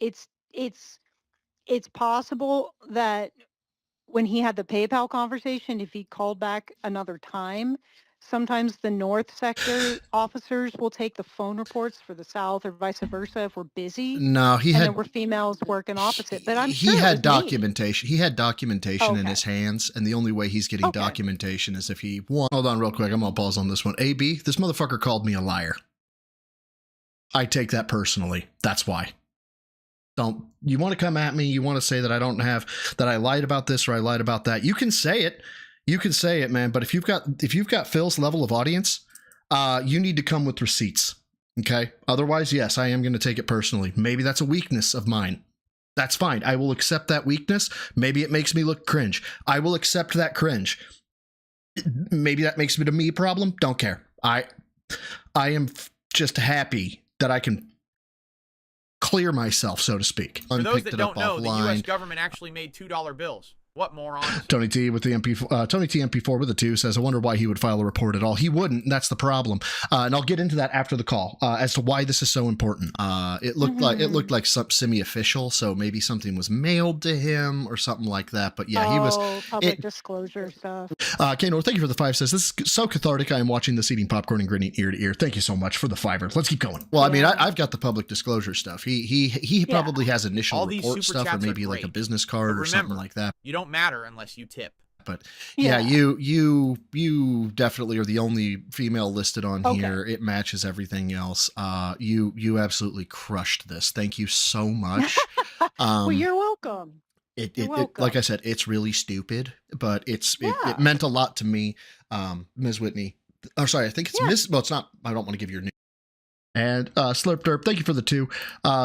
It's possible that when he had the PayPal conversation, if he called back another time, sometimes the North Sector officers will take the phone reports for the South or vice versa if we're busy. No, he and had then we're females working opposite. But I'm he sure it had was me. documentation. He had documentation in Okay. his hands, and the only way he's getting Okay. documentation is if he won. Hold on, real quick. I'm gonna pause on this one. AB, this motherfucker called me a liar. I take that personally. That's why. Don't you want to come at me? You want to say that I don't have that I lied about this or I lied about that? You can say it. You can say it, man. But if you've got Phil's level of audience, you need to come with receipts. Okay. Otherwise, yes, I am going to take it personally. Maybe that's a weakness of mine. That's fine. I will accept that weakness. Maybe it makes me look cringe. I will accept that cringe. Maybe that makes it a me problem. Don't care. I am just happy that I can clear myself, so to speak. For those Unpicked that it up don't know, the U.S. offline. government actually made $2 bills. What morons? Tony T with the Tony T MP4 with a 2 says, I wonder why he would file a report at all. He wouldn't. And that's the problem. And I'll get into that after the call as to why this is so important. It looked like some semi-official, so maybe something was mailed to him or something like that. But yeah, he was public disclosure stuff. Kano, thank you for the 5 says, this is so cathartic. I am watching this eating popcorn and grinning ear to ear. Thank you so much for the 5. Let's keep going. Well, I mean, I've got the public disclosure stuff. He probably has initial All these report super stuff or chats are maybe like a great. business card But or something remember, like that. You don't matter unless you tip. But yeah, you definitely are the only female listed on Okay. here. It matches everything else. You absolutely crushed this. Thank you so much. Well, you're welcome. It welcome. like I said, it's really stupid, but it Yeah. meant a lot to me. Ms. Whitney, or sorry, I think it's Yeah. Miss. Well, it's not. I don't want to give your name. And Slurp Derp, thank you for the 2.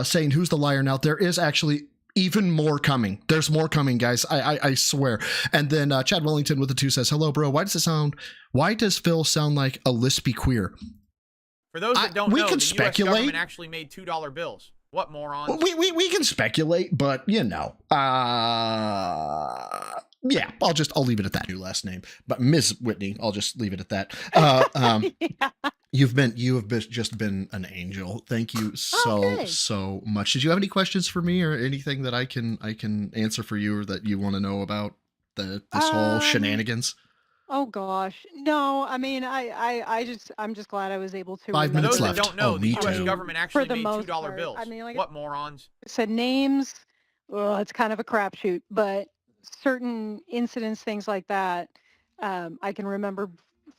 Saying who's the liar now? There is actually even more coming. There's more coming, guys. I swear. And then Chad Wellington with the 2 says, hello, bro. Why does Phil sound like a lispy queer? For those that don't we know, can the speculate. U.S. government actually made $2 bills. What morons? We can speculate, but you know, yeah, I'll leave it at that. New last name, but Ms. Whitney, I'll just leave it at that. Yeah. You have just been an angel. Thank you so much. Did you have any questions for me or anything that I can answer for you or that you want to know about this whole shenanigans? Oh gosh, no. I mean, I'm just glad I was able to. 5 For minutes those left. that don't know, Oh, the me U.S. too. government actually the made most $2 part. bills. I mean, like- What morons? said names. Well, it's kind of a crapshoot, but certain incidents, things like that, I can remember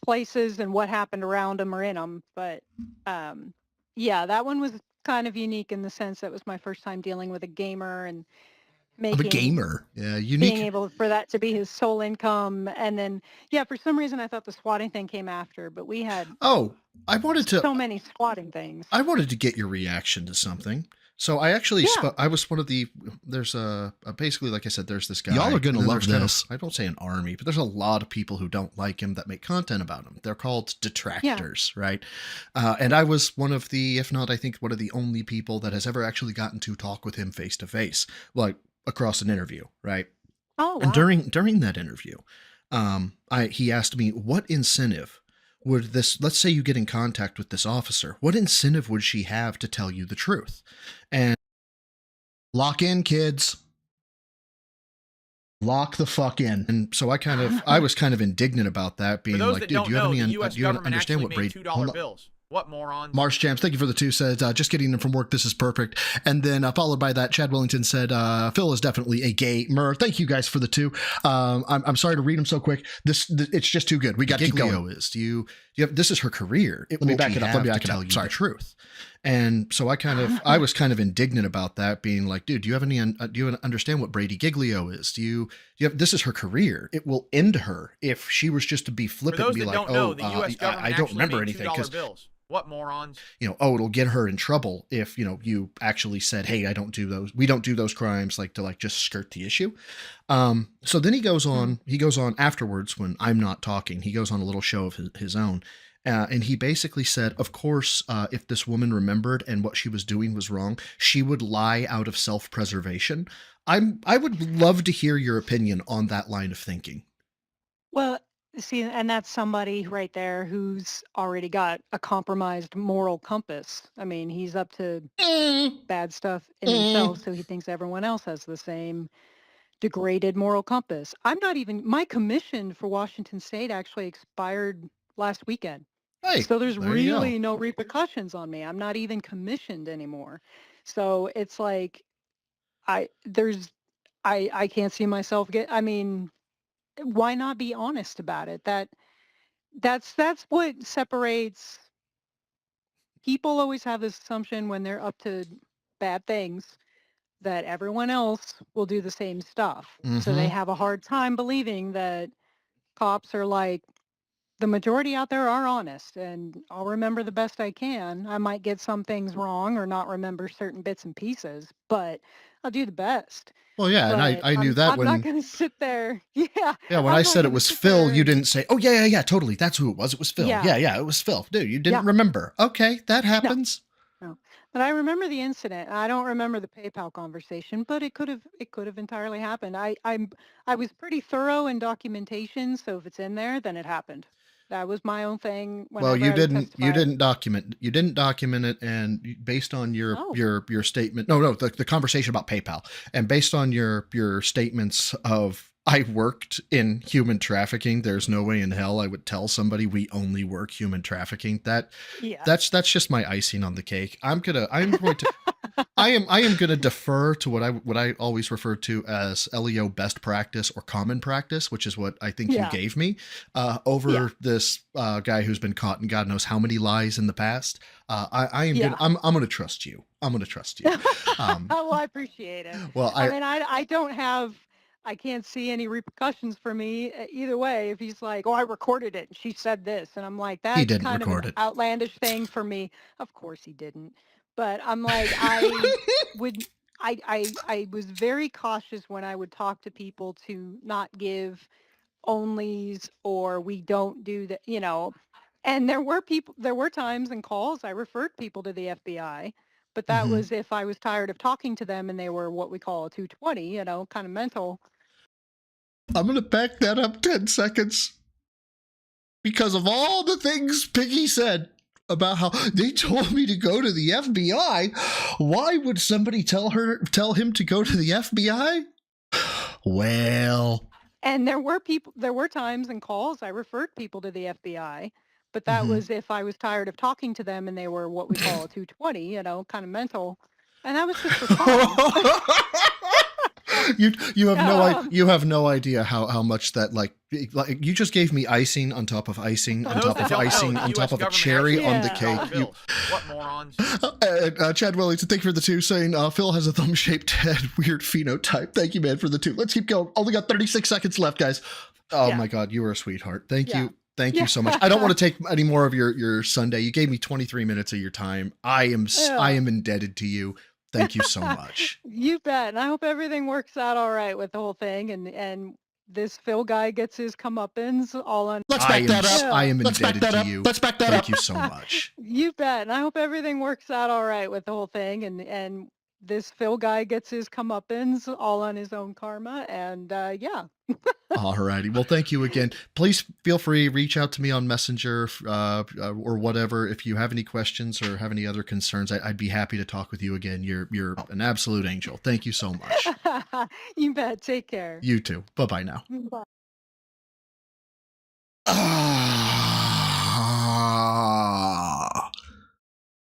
places and what happened around them or in them. But yeah, that one was kind of unique in the sense that it was my first time dealing with a gamer and I'm a making gamer. Yeah, being unique. able for that to be his sole income. And then, yeah, for some reason I thought the swatting thing came after, but we had Oh, I wanted to. so many swatting things. I wanted to get your reaction to something. So I actually, Yeah. I was one of the. There's basically, like I said, there's this guy. Y'all are gonna and then love there's kind of- this. I don't say an army, but there's a lot of people who don't like him that make content about him. They're called detractors, right? And I was one of the, if not, I think one of the only people that has ever actually gotten to talk with him face to face, like across an interview, right? Oh, wow. And during that interview, he asked me, what incentive would this, let's say you get in contact with this officer, what incentive would she have to tell you the truth? And Lock in, kids. Lock the fuck in. and so I was kind of indignant about that, For being those like, that dude, don't do you have know, any, the U.S. do you government understand actually what made Brady? $2 Hold on. bills. What morons? Marsh Champs, thank you for the 2, said, just getting in from work, this is perfect. And then followed by that, Chad Wellington said, Phil is definitely a gamer. Thank you guys for the 2. I'm sorry to read them so quick. It's just too good. We got to keep Giglio going. Do you have, this is her career. Let me back it up. Let me back it tell up. you Sorry. the truth. And so I was kind of indignant about that, being like, dude, do you have any, do you understand what Brady Giglio is? Do you have, this is her career. It will end her if she was just to be For flippant those and be that like, don't know, the U.S. I government don't actually remember made anything $2 because bills. What morons? it'll get her in trouble if, you actually said, hey, we don't do those crimes, like to like just skirt the issue. So then he goes on afterwards when I'm not talking, he goes on a little show of his own. And he basically said, of course, if this woman remembered and what she was doing was wrong, she would lie out of self-preservation. I would love to hear your opinion on that line of thinking. Well, see, and that's somebody right there who's already got a compromised moral compass. I mean, he's up to bad stuff in himself, so he thinks everyone else has the same degraded moral compass. My commission for Washington State actually expired last weekend. Hey, So there's there you go. really no repercussions on me. I'm not even commissioned anymore. So it's like I can't see myself I mean, why not be honest about it? That's what separates people. Always have this assumption when they're up to bad things that everyone else will do the same stuff. So they Mhm. have a hard time believing that cops are like, the majority out there are honest, and I'll remember the best I can. I might get some things wrong or not remember certain bits and pieces, but I'll do the best. Well, yeah, and But I knew that I'm when not going to sit there. Yeah. yeah, when I'm I not said it gonna was sit Phil, there you and- didn't say, "Oh yeah, totally, that's who it was. It was Phil." Yeah. Yeah, it was Phil. Dude, you didn't Yeah. remember. Okay, that happens. No. But I remember the incident. I don't remember the PayPal conversation, but it could have entirely happened. I was pretty thorough in documentation, so if it's in there, then it happened. That was my own thing. Well, Whenever I would testify. you didn't document it, and based on your Oh. your statement, the conversation about PayPal, and based on your statements of I worked in human trafficking, there's no way in hell I would tell somebody we only work human trafficking. Yeah. That's just my icing on the cake. I'm going to I am going to defer to what I always refer to as LEO best practice or common practice, which is what I think Yeah. you gave me over Yeah. this guy who's been caught in God knows how many lies in the past. I am Yeah. I'm going to trust you. I'm going to trust you. Well, I appreciate it. Well, I mean, I can't see any repercussions for me either way. If he's like, "Oh, I recorded it and she said this," and I'm like, "That's didn't kind of record an it. outlandish thing for me." Of course he didn't, but I'm like, I was very cautious when I would talk to people to not give onlys or we don't do that, And there were times and calls I referred people to the FBI, but that Mhm. was if I was tired of talking to them and they were what we call a 220, kind of mental. I'm going to back that up 10 seconds because of all the things Piggy said about how they told me to go to the FBI. Why would somebody tell him to go to the FBI? Well, And there were times and calls I referred people to the FBI, but that Mhm. was if I was tired of talking to them and they were what we call a 220, kind of mental. And that was just for fun. you have no idea how much that like you just gave me icing on top of icing on top of icing on top of a cherry on the cake. What morons? Chad Wellington, thank you for the 2, saying Phil has a thumb-shaped head, weird phenotype. Thank you, man, for the 2. Let's keep going. Only got 36 seconds left, guys. Oh my God, you were a sweetheart. Thank you. Thank you so much. I don't want to take any more of your Sunday. You gave me 23 minutes of your time. I am indebted to you. Thank you so much. You bet. And I hope everything works out all right with the whole thing. And this Phil guy gets his comeuppance all on. Let's back that up. I am indebted to you. Let's back that up. Thank you so much. You bet. And I hope everything works out all right with the whole thing. And this Phil guy gets his comeuppance all on his own karma. And yeah. All righty. Well, thank you again. Please feel free, reach out to me on Messenger or whatever. If you have any questions or have any other concerns, I'd be happy to talk with you again. You're an absolute angel. Thank you so much. You bet. Take care. You too. Bye-bye now. Bye.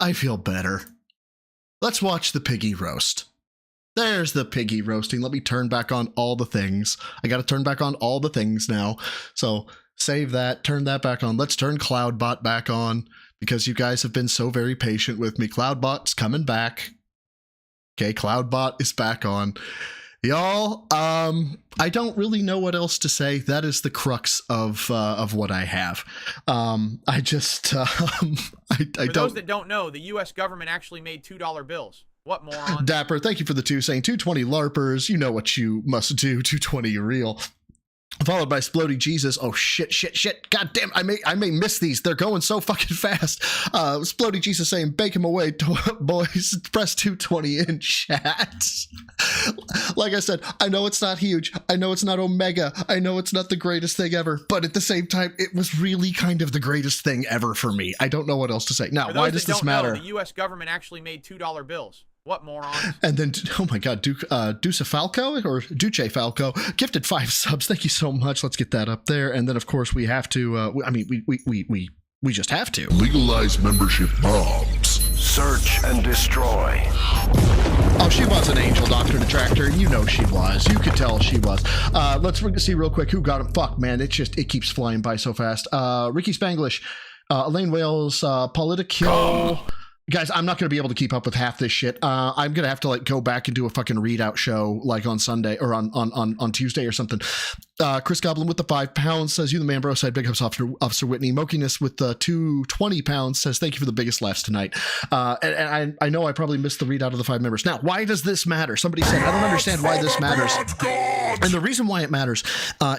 I feel better. Let's watch the piggy roast. There's the piggy roasting. Let me turn back on all the things. I got to turn back on all the things now. So save that, turn that back on. Let's turn Cloudbot back on because you guys have been so very patient with me. Cloudbot's coming back. Okay, Cloudbot is back on. Y'all, I don't really know what else to say. That is the crux of what I have. I just, I For those that don't know, the U.S. government actually made $2 bills. What morons? Dapper, thank you for the 2, saying 220 LARPers. You know what you must do. 220 real. Followed by Splody Jesus. Oh shit. God damn, I may miss these. They're going so fucking fast. Splody Jesus saying, bake him away, boys. Press 220 in chat. Like I said, I know it's not huge. I know it's not Omega. I know it's not the greatest thing ever. But at the same time, it was really kind of the greatest thing ever for me. I don't know what else to say. Now, why does this matter? The U.S. government actually made $2 bills. What morons? And then, oh my God, Duce Falco or Duce Falco gifted 5 subs. Thank you so much. Let's get that up there. And then, of course, we have to. We just have to legalize membership bombs. Search and destroy. Oh, she was an angel, Dr. Detractor. You know she was. You could tell she was. Let's see real quick who got him. Fuck, man, it keeps flying by so fast. Ricky Spanglish, Elaine Wales, Politico. Guys, I'm not going to be able to keep up with half this shit. I'm going to have to like go back and do a fucking readout show like on Sunday or on Tuesday or something. Chris Goblin with the £5 says, you the man, bro. Side big ups, Officer Whitney. Mokiness with the £220 says, thank you for the biggest laughs tonight. And I know I probably missed the readout of the 5 members. Now, why does this matter? Somebody said, I don't understand why this matters. And the reason why it matters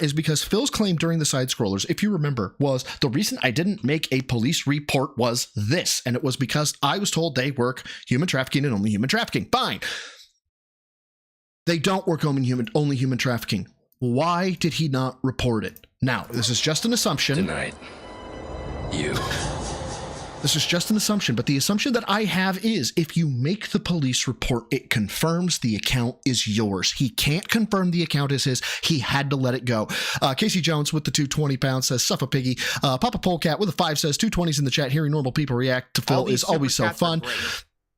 is because Phil's claim during the side scrollers, if you remember, was the reason I didn't make a police report was this. And it was because I was told they work human trafficking and only human trafficking. Fine. They don't work only human trafficking. Why did he not report it? Now, this is just an assumption. Tonight, This is just an assumption, but the assumption that I have is if you make the police report, it confirms the account is yours. He can't confirm the account is his. He had to let it go. Casey Jones with the £220 says, Suffa Piggy. Papa Polecat with a 5 says, 220s in the chat. Hearing normal people react to Phil is always so fun.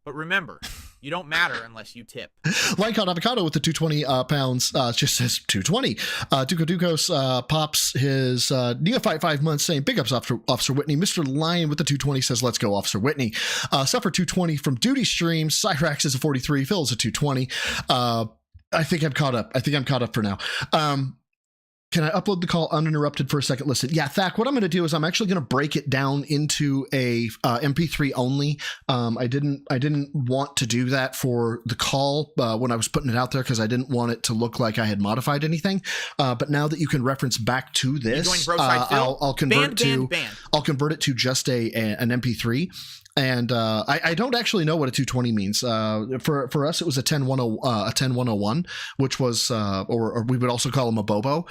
But remember, you don't matter unless you tip. Lycon Avocado with the £220 just says 220. Duco pops his Neophyte 5 months saying, big ups Officer Whitney. Mr. Lion with the 220 says, let's go Officer Whitney. Suffer 220 from Duty Streams. Cyrax is a 43. Phil is a 220. I think I'm caught up for now. Can I upload the call uninterrupted for a second? Listen, yeah, Thack, what I'm going to do is I'm actually going to break it down into a MP3 only. I didn't want to do that for the call when I was putting it out there because I didn't want it to look like I had modified anything. But now that you can reference back to this, I'll convert I'll convert it to just an MP3. And I don't actually know what a 220 means. For us, it was a 10101, which was, or we would also call them a Bobo.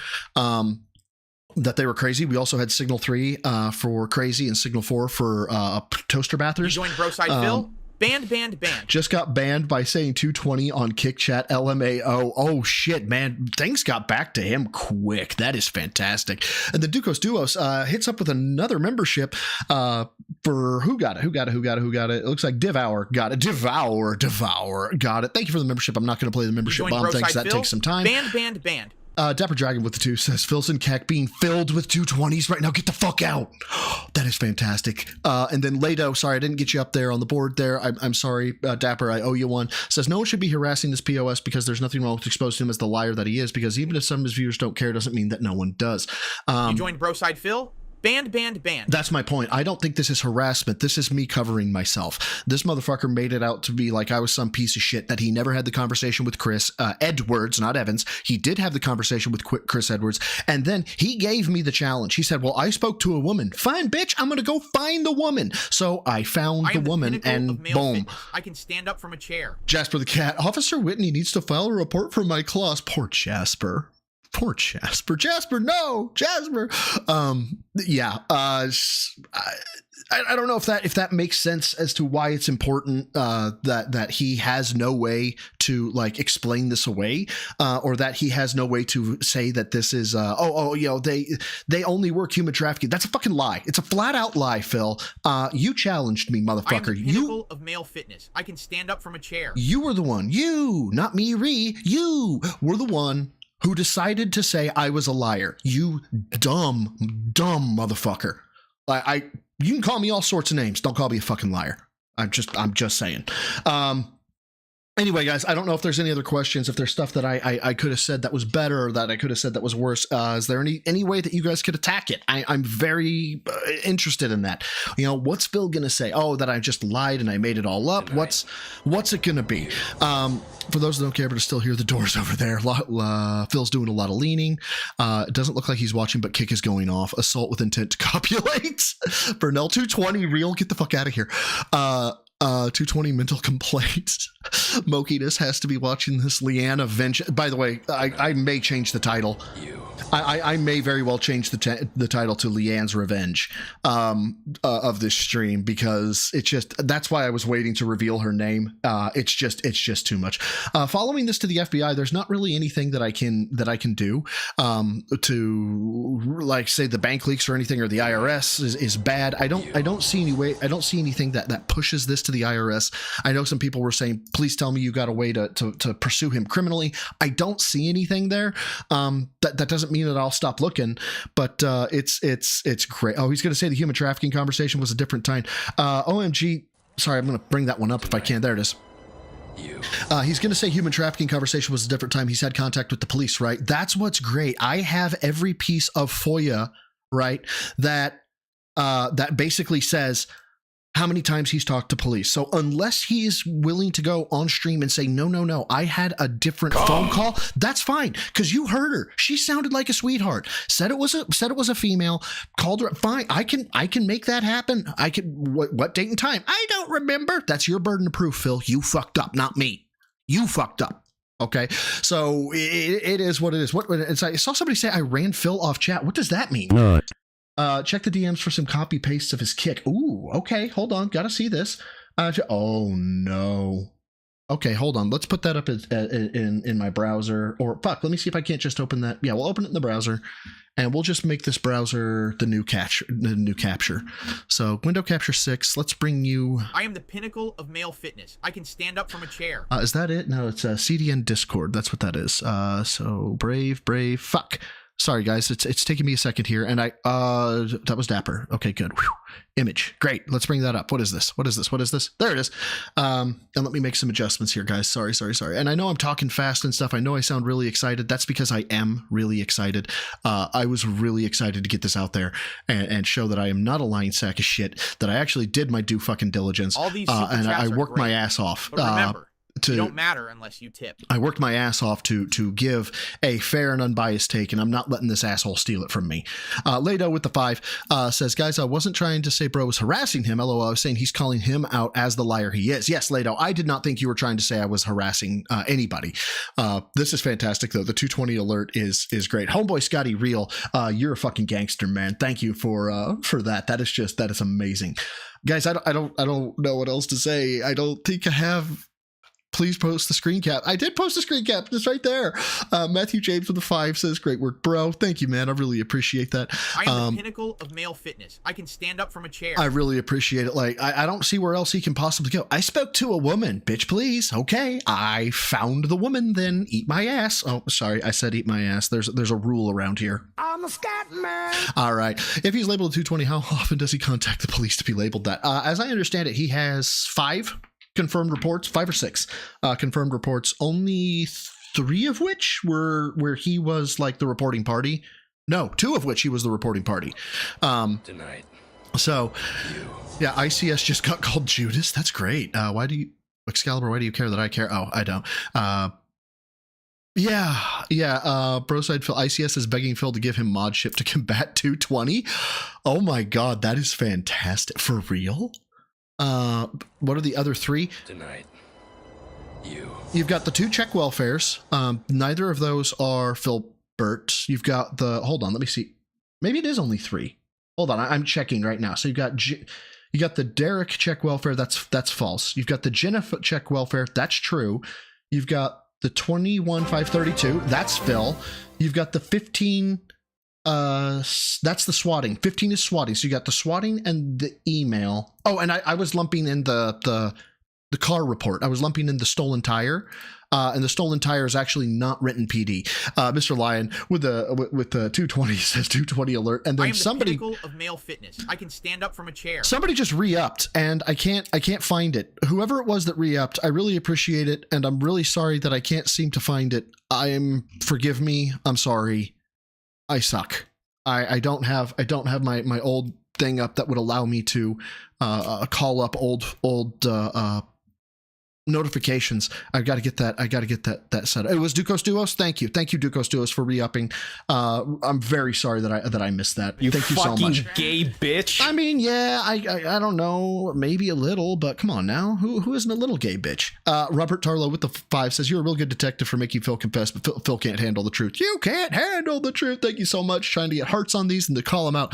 That they were crazy. We also had Signal 3 for crazy and Signal 4 for toaster bathers. You joined Broside Phil? Banned, banned, banned. Just got banned by saying 220 on Kick Chat LMAO. Oh shit, man. Things got back to him quick. That is fantastic. And the Ducos Duos hits up with another membership for who got it? It looks like Devour got it. Devour got it. Thank you for the membership. I'm not going to play the membership bomb thing because that takes some time. Banned, banned, banned. Dapper Dragon with the 2 says, Philson Keck being filled with 220s right now. Get the fuck out. That is fantastic. And then Lado, sorry, I didn't get you up there on the board there. I'm sorry, Dapper, I owe you one. Says, no one should be harassing this POS because there's nothing wrong with exposing him as the liar that he is, because even if some of his viewers don't care, doesn't mean that no one does. You joined Broside Phil? Banned, banned, banned. That's my point. I don't think this is harassment. This is me covering myself. This motherfucker made it out to be like I was some piece of shit, that he never had the conversation with Chris Edwards, not Evans. He did have the conversation with Chris Edwards, and then he gave me the challenge. He said, well, I spoke to a woman. Fine, bitch, I'm going to go find the woman. So I found the woman, and boom. Fitness. I can stand up from a chair. Jasper the Cat. Officer Whitney needs to file a report for my claws. Poor Jasper. Poor Jasper. Jasper, no, Jasper. Yeah. I don't know if that makes sense as to why it's important that he has no way to like explain this away, or that he has no way to say that this is they only work human trafficking. That's a fucking lie. It's a flat out lie, Phil. You challenged me, motherfucker. I am the pinnacle of male fitness. I can stand up from a chair. You were the one. You, not me, you were the one who decided to say I was a liar. You dumb motherfucker. You can call me all sorts of names. Don't call me a fucking liar. I'm just saying. Anyway, guys, I don't know if there's any other questions. If there's stuff that I could have said that was better, or that I could have said that was worse, is there any way that you guys could attack it? I'm very interested in that. You know, what's Phil gonna say? Oh, that I just lied and I made it all up. What's it gonna be? For those that don't care but still hear the doors over there, Phil's doing a lot of leaning. It doesn't look like he's watching, but kick is going off. Assault with intent to copulate. Burnell 220 real. Get the fuck out of here. 220 mental complaints. Mokiness has to be watching this. Leanna Vengeance. By the way, I may change the title. I may very well change the title to Leanne's Revenge of this stream, because that's why I was waiting to reveal her name. It's just too much. Following this to the FBI, there's not really anything that I can do to like say the bank leaks or anything, or the IRS is bad. I don't see any way. I don't see anything that pushes this to the IRS. I know some people were saying, please tell me you got a way to pursue him criminally. I don't see anything there. That doesn't mean that I'll stop looking, but it's great. Oh, he's going to say the human trafficking conversation was a different time. OMG. Sorry, I'm going to bring that one up if I can. There it is. He's going to say human trafficking conversation was a different time. He's had contact with the police, right? That's what's great. I have every piece of FOIA, right, that basically says how many times he's talked to police. So unless he's willing to go on stream and say, no, I had a different phone call, that's fine. Because you heard her. She sounded like a sweetheart. Said it was a female, called her. Fine. I can make that happen. I can, what date and time? I don't remember. That's your burden of proof, Phil. You fucked up, not me. You fucked up. Okay. So it is what it is. I saw somebody say I ran Phil off chat. What does that mean? No. Check the DMs for some copy pastes of his kick. Ooh, okay, hold on. Gotta see this. Oh no. Okay, hold on. Let's put that up in my browser. Or fuck, let me see if I can't just open that. Yeah, we'll open it in the browser, and we'll just make this browser the new capture. So window capture 6. Let's bring you. I am the pinnacle of male fitness. I can stand up from a chair. Is that it? No, it's CDN Discord. That's what that is. So brave. Fuck. Sorry, guys. It's taking me a second here, and that was Dapper. Okay, good. Whew. Image, great. Let's bring that up. What is this? There it is. And let me make some adjustments here, guys. Sorry. And I know I'm talking fast and stuff. I know I sound really excited. That's because I am really excited. I was really excited to get this out there and show that I am not a lying sack of shit. That I actually did my due fucking diligence. All these and I worked my ass off. But remember, You don't matter unless you tip. I worked my ass off to give a fair and unbiased take, and I'm not letting this asshole steal it from me. Lado with the 5 says, guys, I wasn't trying to say bro was harassing him. LOL, I was saying he's calling him out as the liar he is. Yes, Lado, I did not think you were trying to say I was harassing anybody. This is fantastic, though. The 220 alert is great. Homeboy Scotty Real, you're a fucking gangster, man. Thank you for that. That is amazing. Guys, I don't know what else to say. I don't think I have. Please post the screen cap. I did post a screen cap. It's right there. Matthew James with the 5 says, great work, bro. Thank you, man. I really appreciate that. I am the pinnacle of male fitness. I can stand up from a chair. I really appreciate it. Like, I don't see where else he can possibly go. I spoke to a woman. Bitch, please. Okay. I found the woman, then eat my ass. Oh, sorry. I said eat my ass. There's a rule around here. I'm a scat man. All right. If he's labeled a 220, how often does he contact the police to be labeled that? As I understand it, he has 5 confirmed reports, 5 or 6 confirmed reports, only 3 of which were where he was like the reporting party. No, 2 of which he was the reporting party. Tonight. So, yeah, ICS just got called Judas. That's great. Why do you, Excalibur, why do you care that I care? Oh, I don't. Broside Phil, ICS is begging Phil to give him mod ship to combat 220. Oh my God, that is fantastic. For real? What are the other 3? Tonight. You've got the 2 check welfares. Neither of those are Philbert. You've got the, hold on, let me see. Maybe it is only 3. Hold on, I'm checking right now. So you've got you got the Derek check welfare. That's false. You've got the Jennifer check welfare. That's true. You've got the 21532. That's Phil. You've got the 15. That's the swatting. 15 is swatting. So you got the swatting and the email. Oh, and I was lumping in the car report. I was lumping in the stolen tire. And the stolen tire is actually not written PD. Mr. Lion with the 220 says 220 alert. And then I am somebody the pinnacle of male fitness. I can stand up from a chair. Somebody just re-upped and I can't find it. Whoever it was that re-upped, I really appreciate it. And I'm really sorry that I can't seem to find it. Forgive me. I'm sorry. I suck. I don't have my old thing up that would allow me to call up old notifications. I got to get that set up. It was Ducos Duos. Thank you, Ducos Duos, for re-upping. I'm very sorry that I missed that. Thank you so much. Gay bitch. I mean, yeah, I don't know, maybe a little, but come on now, who isn't a little gay bitch? Robert Tarlow with the 5 says, you're a real good detective for making Phil confess, but Phil can't handle the truth. You can't handle the truth. Thank you so much. Trying to get hearts on these and to call them out.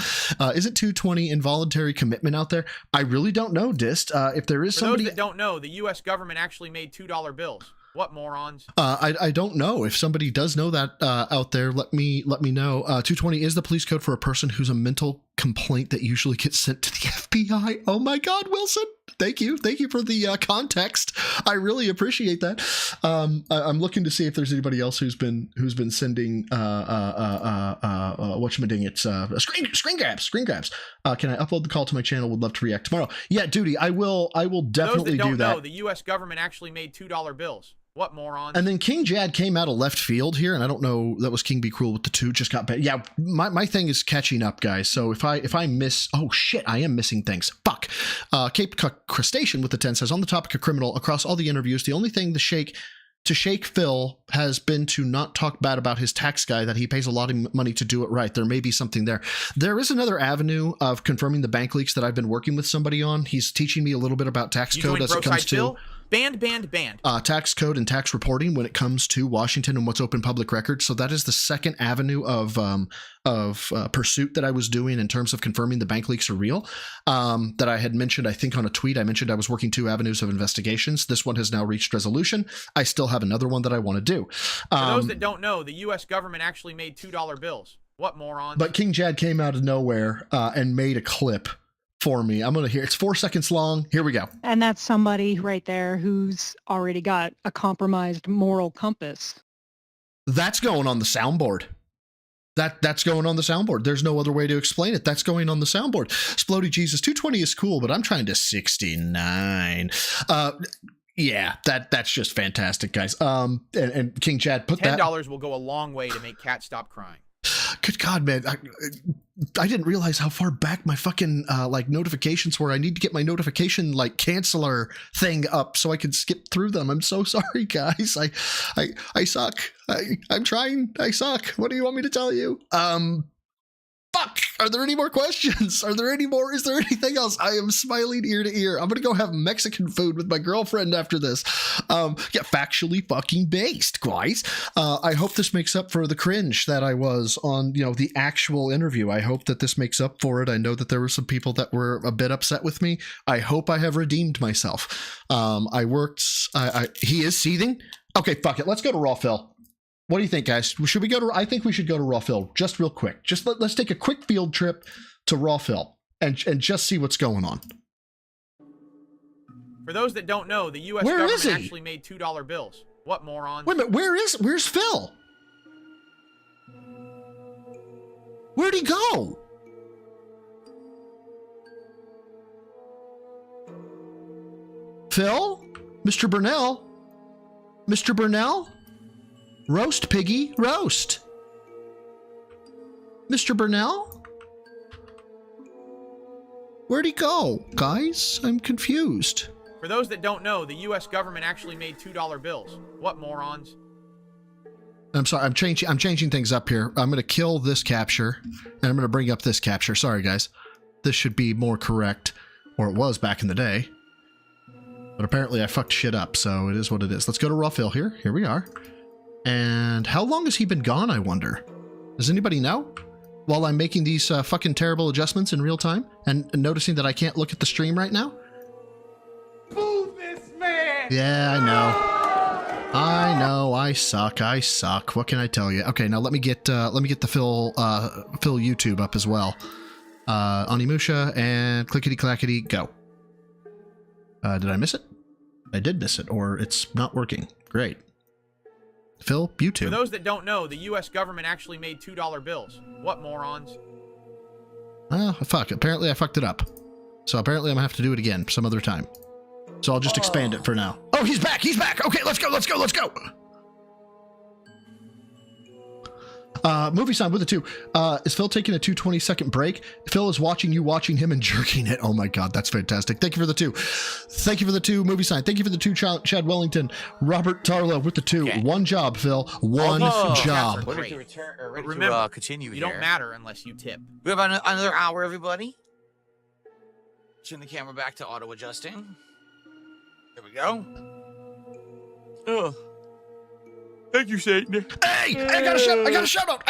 Is it 220 involuntary commitment out there? I really don't know, Dist. If there is somebody, those that don't know, the U.S. government actually made $2 bills. What morons? I don't know. If somebody does know that out there, let me know. 220 is the police code for a person who's a mental complaint that usually gets sent to the FBI. Oh my God, Wilson. Thank you for the context. I really appreciate that. I'm looking to see if there's anybody else who's been sending whatchamadiggits, screen grabs. Can I upload the call to my channel? Would love to react tomorrow. Yeah, Duty, I will definitely do that. Those that don't know, the U.S. government actually made $2 bills. What morons? And then King Jad came out of left field here, and I don't know, that was King Be Cruel with the 2, just got better. Yeah, my thing is catching up, guys. So if I miss, oh shit, I am missing things. Fuck. Cape Crustacean with the 10 says, on the topic of criminal, across all the interviews, the only thing to shake Phil has been to not talk bad about his tax guy, that he pays a lot of money to do it right. There may be something there. There is another avenue of confirming the bank leaks that I've been working with somebody on. He's teaching me a little bit about tax code as it comes to Phil? Banned. Tax code and tax reporting when it comes to Washington and what's open public record. So that is the second avenue of pursuit that I was doing in terms of confirming the bank leaks are real. That I had mentioned, I think on a tweet, I mentioned I was working 2 avenues of investigations. This one has now reached resolution. I still have another one that I want to do. For those that don't know, the U.S. government actually made $2 bills. What morons? But King Jad came out of nowhere and made a clip for me. I'm going to hear, it's 4 seconds long. Here we go. And that's somebody right there who's already got a compromised moral compass. That's going on the soundboard. That's going on the soundboard. There's no other way to explain it. That's going on the soundboard. Splody Jesus, 220 is cool, but I'm trying to 69. Yeah, that's just fantastic, guys. And King Chad put $10 will go a long way to make Cat stop crying. Good God, man. I didn't realize how far back my fucking like notifications were. I need to get my notification like canceller thing up so I can skip through them. I'm so sorry, guys. I suck. I'm trying. I suck. What do you want me to tell you? Fuck. Are there any more questions? Are there any more? Is there anything else? I am smiling ear to ear. I'm gonna go have Mexican food with my girlfriend after this. Factually fucking based, guys. I hope this makes up for the cringe that I was on, the actual interview. I hope that this makes up for it. I know that there were some people that were a bit upset with me. I hope I have redeemed myself. He is seething. Okay, fuck it. Let's go to Raw Phil. What do you think, guys? Should we go to? I think we should go to Raw Phil just real quick. Just let's take a quick field trip to Raw Phil and just see what's going on. For those that don't know, the U.S. Where government is he? actually made $2 bills. What morons? Wait a minute. Where's Phil? Where'd he go? Phil? Mr. Burnell? Mr. Burnell? Roast, piggy, roast. Mr. Burnell? Where'd he go? Guys, I'm confused. For those that don't know, the U.S. government actually made $2 bills. What morons? I'm sorry, I'm changing things up here. I'm going to kill this capture, and I'm going to bring up this capture. Sorry, guys. This should be more correct, or it was back in the day. But apparently I fucked shit up, so it is what it is. Let's go to Raw Phil here. Here we are. And how long has he been gone, I wonder? Does anybody know? While I'm making these fucking terrible adjustments in real time and noticing that I can't look at the stream right now? Move this man! Yeah, I know. I suck. What can I tell you? Okay, now let me get the Phil YouTube up as well. Onimusha and clickety clackety go. Did I miss it? I did miss it, or it's not working. Great. Phil, YouTube. For those that don't know, the U.S. government actually made $2 bills. What morons? Oh, fuck. Apparently I fucked it up. So apparently I'm going to have to do it again some other time. So I'll just expand it for now. Oh, he's back. Okay, let's go. Movie sign with a 2. Is Phil taking a 220-second break? Phil is watching him and jerking it. Oh my God, that's fantastic. Thank you for the 2. Thank you for the 2, movie sign. Thank you for the 2, Chad Wellington. Robert Tarlow with the 2. Okay. One job, Phil. One job. Great. To return, or ready Remember, to continue You here. don't matter unless you tip. We have another hour, everybody. Turn the camera back to auto adjusting. There we go. Oh. Thank you, Satan. Hey, I got a shout out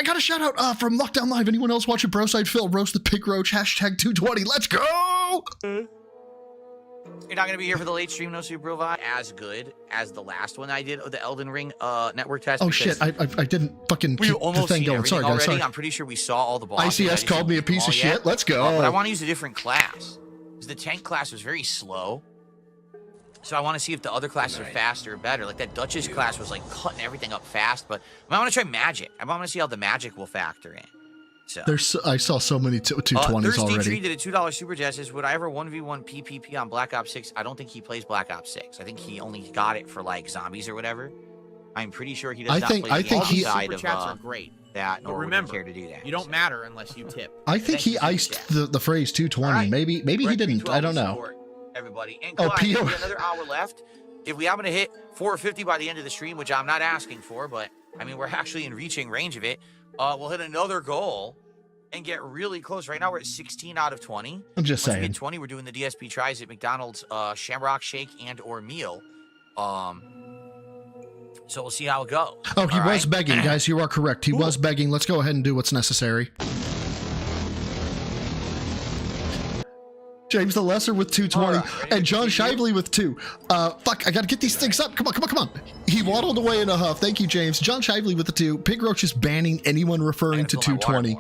from Lockdown Live. Anyone else watching Broside Phil roast the pig roach hashtag 220? Let's go. You're not going to be here for the late stream, no Super Vibe. As good as the last one I did of the Elden Ring network test. Oh shit, I didn't fucking keep the thing going. Sorry, guys. Sorry. I'm pretty sure we saw all the bosses. ICS called me a piece of shit. Let's go. But I want to use a different class. Because the tank class was very slow. So I want to see if the other classes are faster or better. Like that Duchess class was like cutting everything up fast. But I want to try magic. I want to see how the magic will factor in. So I saw so many 220s Thursday already. Tree did a $2 super chat. Says, would I ever 1v1 PPP on Black Ops 6? I don't think he plays Black Ops 6. I think he only got it for like zombies or whatever. I'm pretty sure he does not play the super chats are great. That, but remember, care to do that. You don't matter unless you tip. I think he iced the phrase 220. Right. Maybe he didn't. I don't know. Everybody. And Oh, Clyde, P.O. we have another hour left. If we happen to hit 450 by the end of the stream, which I'm not asking for, but I mean, we're actually in reaching range of it, we'll hit another goal and get really close. Right now, we're at 16 out of 20. I'm just Once we saying. hit 20, we're doing the DSP tries at McDonald's Shamrock Shake and or meal. So we'll see how it goes. Oh, he All was right? begging, guys. You are correct. He was begging. Let's go ahead and do what's necessary. James the Lesser with 220 and John Shively with 2. Fuck, I gotta get these things up. Come on. He waddled away in a huff. Thank you, James. John Shively with the 2. Pig Roach is banning anyone referring to 220.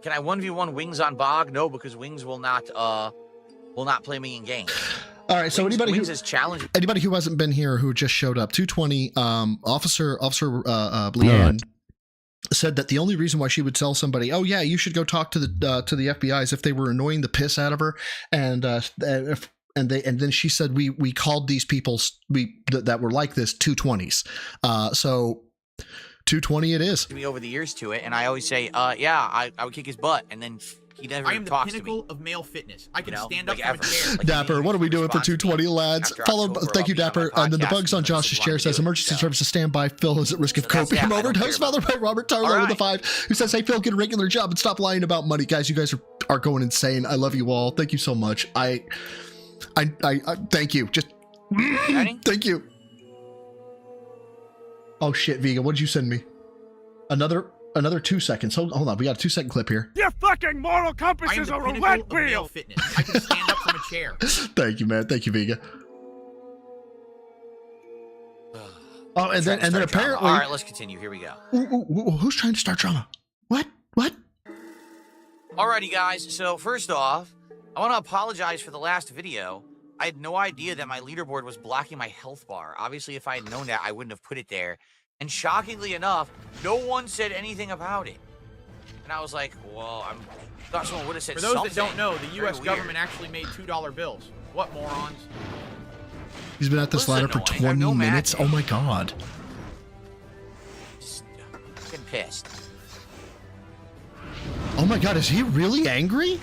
Can I 1v1 Wings on Bog? No, because Wings will not play me in game. All right, so Wings anybody who hasn't been here who just showed up, 220 Officer Leanne said that the only reason why she would tell somebody, oh yeah, you should go talk to the FBI, is if they were annoying the piss out of her, and then she said we called these people that were like this 220s. So 220 it is. me over the years to it, and I always say, yeah, I would kick his butt, and then he never I am the talks to me. pinnacle of male fitness. I can stand up like from ever. a chair. Like, Dapper, what are we doing for 220, lads? After Follow, October, thank you, I'll be on Dapper. my And then the podcast bugs on because Josh's I chair wanna says do it, emergency so. services standby. Phil is at risk of So that's coping that. I over don't care dose. about Father by Robert Tarlow with a 5, who says, hey, Phil, get a regular job and stop lying about money. Guys, you guys are going insane. I love you all. Thank you so much. I thank you. Just Ready? thank you. Oh shit, Vega, what did you send me? Another 2 seconds. Hold on, we got a 2-second clip here. Your fucking moral compass I am is the a pinnacle roulette of male wheel. fitness. I can stand up from a chair. Thank you, man. Thank you, Vega. Oh, and then apparently, All right, let's continue. Here we go. who's trying to start drama? What? Alrighty, guys. So first off, I want to apologize for the last video. I had no idea that my leaderboard was blocking my health bar. Obviously, if I had known that, I wouldn't have put it there. And shockingly enough, no one said anything about it. And I was like, well, I thought someone would have said For those something. that don't know, the Very U.S. weird. government actually made $2 bills. What morons? He's been at this Listen, ladder for annoying. I have 20 no minutes. magic. Oh my god. Just getting pissed. Oh my god, is he really angry?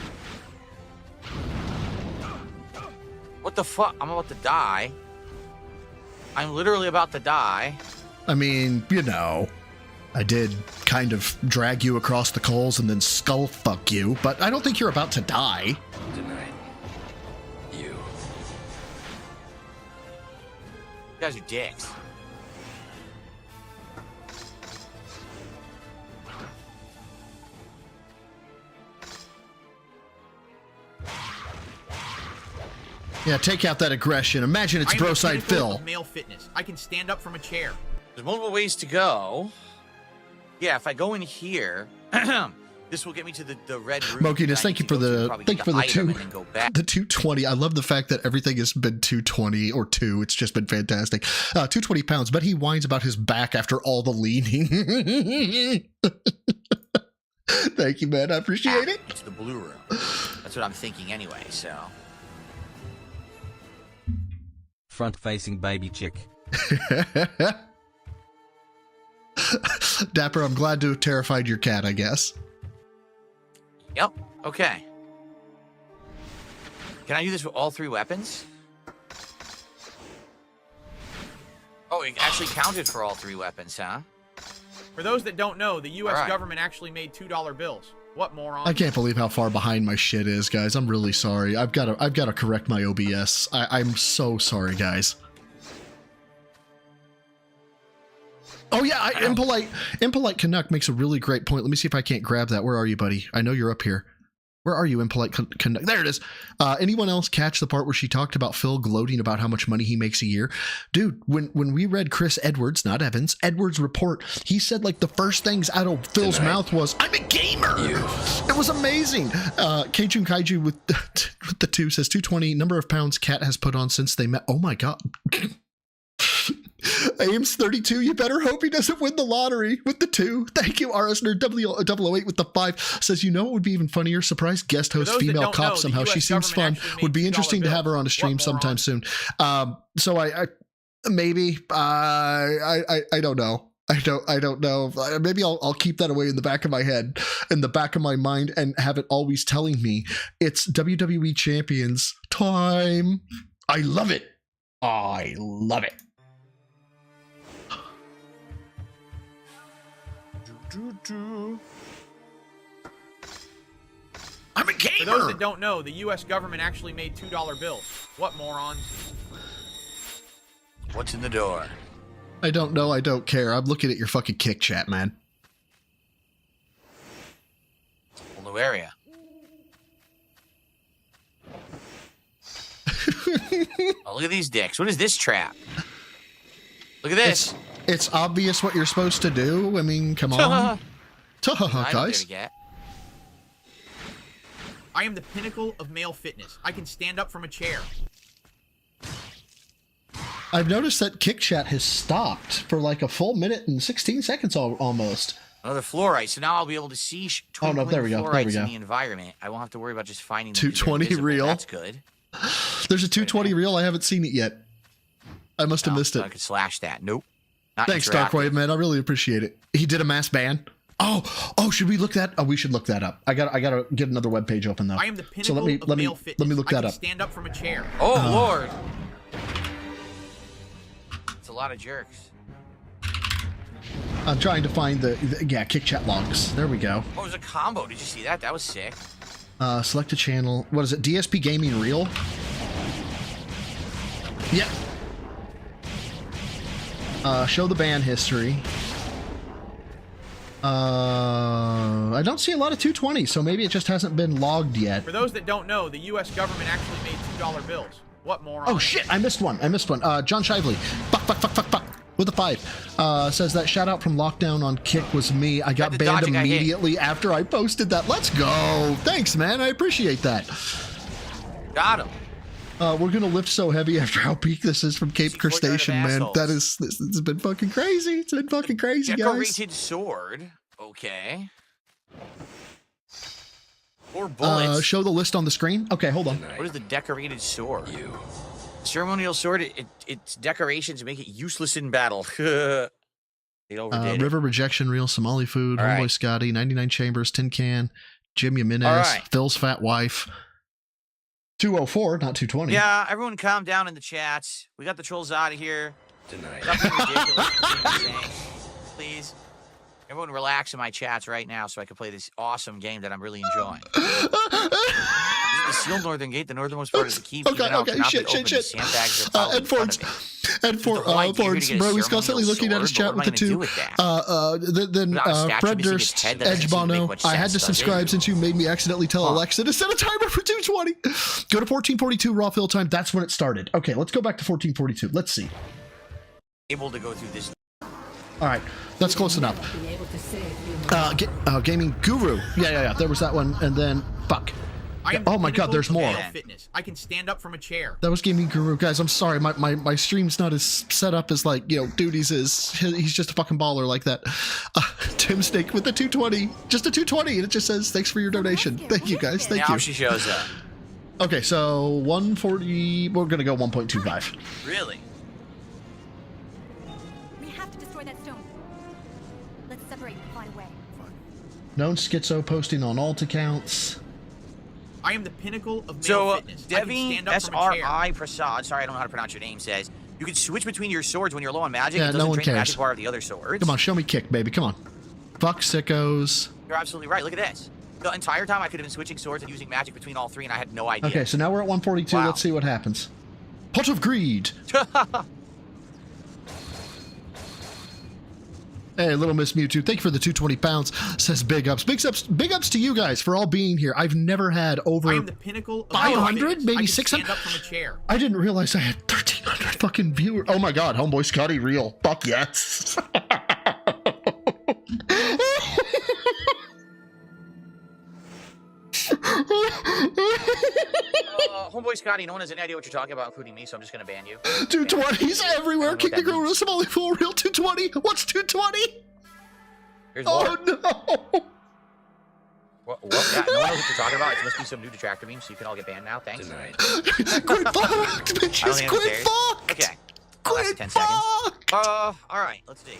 What the fuck? I'm about to die. I'm literally about to die. I mean, you know, I did kind of drag you across the coals and then skull fuck you, but I don't think you're about to die. Tonight, you. You guys are dicks. Yeah, take out that aggression. Imagine it's I am the Broside pinnacle Phil. of male fitness. I can stand up from a chair. There's multiple ways to go. Yeah, if I go in here, this will get me to the red room. Mokiness, that I thank need you to for go to, the probably thank you get for the item two and then go back. the 220. I love the fact that everything has been 220 or 2. It's just been fantastic. 220 pounds, but he whines about his back after all the leaning. Thank you, man. I appreciate it. It's the blue room. That's what I'm thinking anyway, so. Front-facing baby chick. Dapper, I'm glad to have terrified your cat, I guess. Yep, okay. Can I do this with all 3 weapons? Oh, it actually counted for all 3 weapons, huh? For those that don't know, the U.S. All right. government actually made $2 bills. What morons? I can't believe how far behind my shit is, guys. I'm really sorry. I've got to correct my OBS. I'm so sorry, guys. Oh yeah, Impolite Canuck makes a really great point. Let me see if I can't grab that. Where are you, buddy? I know you're up here. Where are you, Impolite Canuck? There it is. Anyone else catch the part where she talked about Phil gloating about how much money he makes a year? Dude, when we read Chris Edwards, not Evans, Edwards' report, he said like the first things out of Phil's mouth was, I'm a gamer. It was amazing. Keijun Kaiju with the 2 says 220 number of pounds Cat has put on since they met. Oh my god. Ames 32, you better hope he doesn't win the lottery with the 2. Thank you, RS Nerd 008 with the 5 says, you know what would be even funnier? Surprise guest host female cop somehow. She seems fun. Would be interesting to have her on a stream sometime soon. So I maybe I don't know. I don't know. Maybe I'll keep that away in the back of my head, in the back of my mind, and have it always telling me it's WWE Champions time. I love it. I love it. I'm a gamer. For those that don't know, the U.S. government actually made $2 bills. What morons? What's in the door? I don't know. I don't care. I'm looking at your fucking kick chat, man. Whole new area. Oh, look at these dicks. What is this trap? Look at this. It's obvious what you're supposed to do. I mean, come on. Guys. I am the pinnacle of male fitness. I can stand up from a chair. I've noticed that kick chat has stopped for like a full minute and 16 seconds almost. Another fluorite. So now I'll be able to see Oh no, there we go. There we fluorites go. in the environment. I won't have to worry about just finding them. 220 reel. That's good. There's a 220 reel. I haven't seen it yet. I must have missed So it. I could slash that. Nope. Not Thanks, interactive. Darkwave, man. I really appreciate it. He did a mass ban. Oh, should we look that? Oh, we should look that up. I gotta get another web page open though. I am the So pinnacle of male fitness. let me look I that can up. stand up from a chair. Oh, Lord. It's a lot of jerks. I'm trying to find the kick chat logs. There we go. Oh, it was a combo. Did you see that? That was sick. Select a channel. What is it? DSP Gaming Reel? Yep. Show the ban history. I don't see a lot of 220, so maybe it just hasn't been logged yet. For those that don't know, the U.S. government actually made $2 bills. What moron? Oh shit, I missed one. John Shively. Fuck. With a 5. Says that shout out from Lockdown on Kick was me. I got banned immediately after I posted that. Let's go. Thanks, man. I appreciate that. Got him. We're gonna lift so heavy after how peak this is from Cape Crustacean, man. This has been fucking crazy. It's been fucking crazy, guys. Decorated sword. Okay. 4 bullets. Show the list on the screen. Okay, hold on. What is the decorated sword? Ceremonial sword. Its decorations make it useless in battle. They overdid it. River Rejection Reel, Somali Food, All Homeboy right. Scotty, 99 Chambers, Tin Can, Jim Jimenez, All right. Phil's Fat Wife. 204, not 220. Yeah, everyone calm down in the chats. We got the trolls out of here. Nothing ridiculous. Please. Everyone relax in my chats right now so I can play this awesome game that I'm really enjoying. This is the sealed northern gate, the northernmost part of the keep. Okay, shit. Ed Ford's, bro, he's constantly looking at his chat with the 2. Then Fred Durst, Edge Bono, I had to subscribe since you made me accidentally tell Alexa to set a timer for 220. Go to 1442 raw fill time. That's when it started. Okay, let's go back to 1442. Let's see. Able to go through this. All right, that's close enough. Gaming Guru. Yeah. There was that one, and then fuck. Oh my God, there's more. Fitness. I can stand up from a chair. That was Gaming Guru, guys. I'm sorry, my stream's not as set up as like Duty's is. He's just a fucking baller like that. Tim Snake with the 220, just a 220, and it just says thanks for your donation. Thank you guys. Thank you. Now she shows up. Okay, so 140. We're gonna go 1.25. Really? Known schizo posting on alt accounts. I am the pinnacle of male So, fitness. I can Devi stand up from a chair. SRI Prasad, sorry I don't know how to pronounce your name, says, you can switch between your swords when you're low on magic. Yeah, It no doesn't one drain the cares. magic bar of the other swords. Come on, show me kick, baby. Come on. Fuck sickos. You're absolutely right. Look at this. The entire time I could have been switching swords and using magic between all 3, and I had no idea. Okay, so now we're at 142. Wow. Let's see what happens. Pot of Greed. Hey, Little Miss Mewtwo, thank you for the 220 pounds. Says big ups. Big ups to you guys for all being here. I've never had over I am the pinnacle of 500, maybe I can 600. stand up from a chair. I didn't realize I had 1,300 fucking viewers. Oh my God, Homeboy Scotty real. Fuck yes. Homeboy Scotty, no one has any idea what you're talking about, including me, so I'm just going to ban you. 220s everywhere. Kick the girl, Somali full real 220. What's 220? Here's Oh more. no. What? Yeah, no one knows what you're talking about. It must be some new detractor meme, so you can all get banned now. Thanks. Quit fucked, bitches. Quit fucked. Okay. Quit 10 seconds. fucked. All right. Let's see.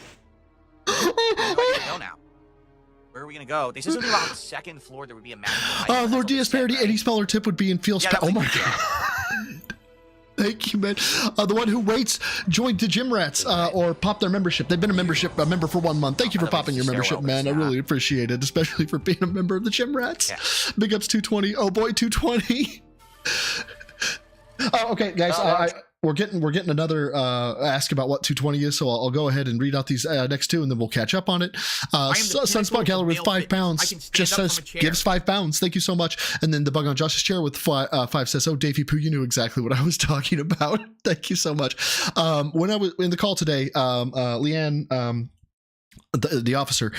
Go now. Where are we gonna go? They said something about the second floor. There would be a magical. Lord DS parody. Any speller tip would be in Fields. Yeah, Oh my God. Thank you, man. The one who waits joined the Gym Rats or popped their membership. They've been a member for 1 month. Thank you for popping your membership, man. I really appreciate it, especially for being a member of the Gym Rats. Yeah. Big ups 220. Oh boy, 220. Okay, guys. We're getting another ask about what 220 is, so I'll go ahead and read out these next 2, and then we'll catch up on it. Sunspot Gallery with 5 pounds just says gives 5 pounds. Thank you so much. And then the bug on Josh's chair with 5 says, "Oh, Davey Poo, you knew exactly what I was talking about." Thank you so much. When I was in the call today, Leanne. The officer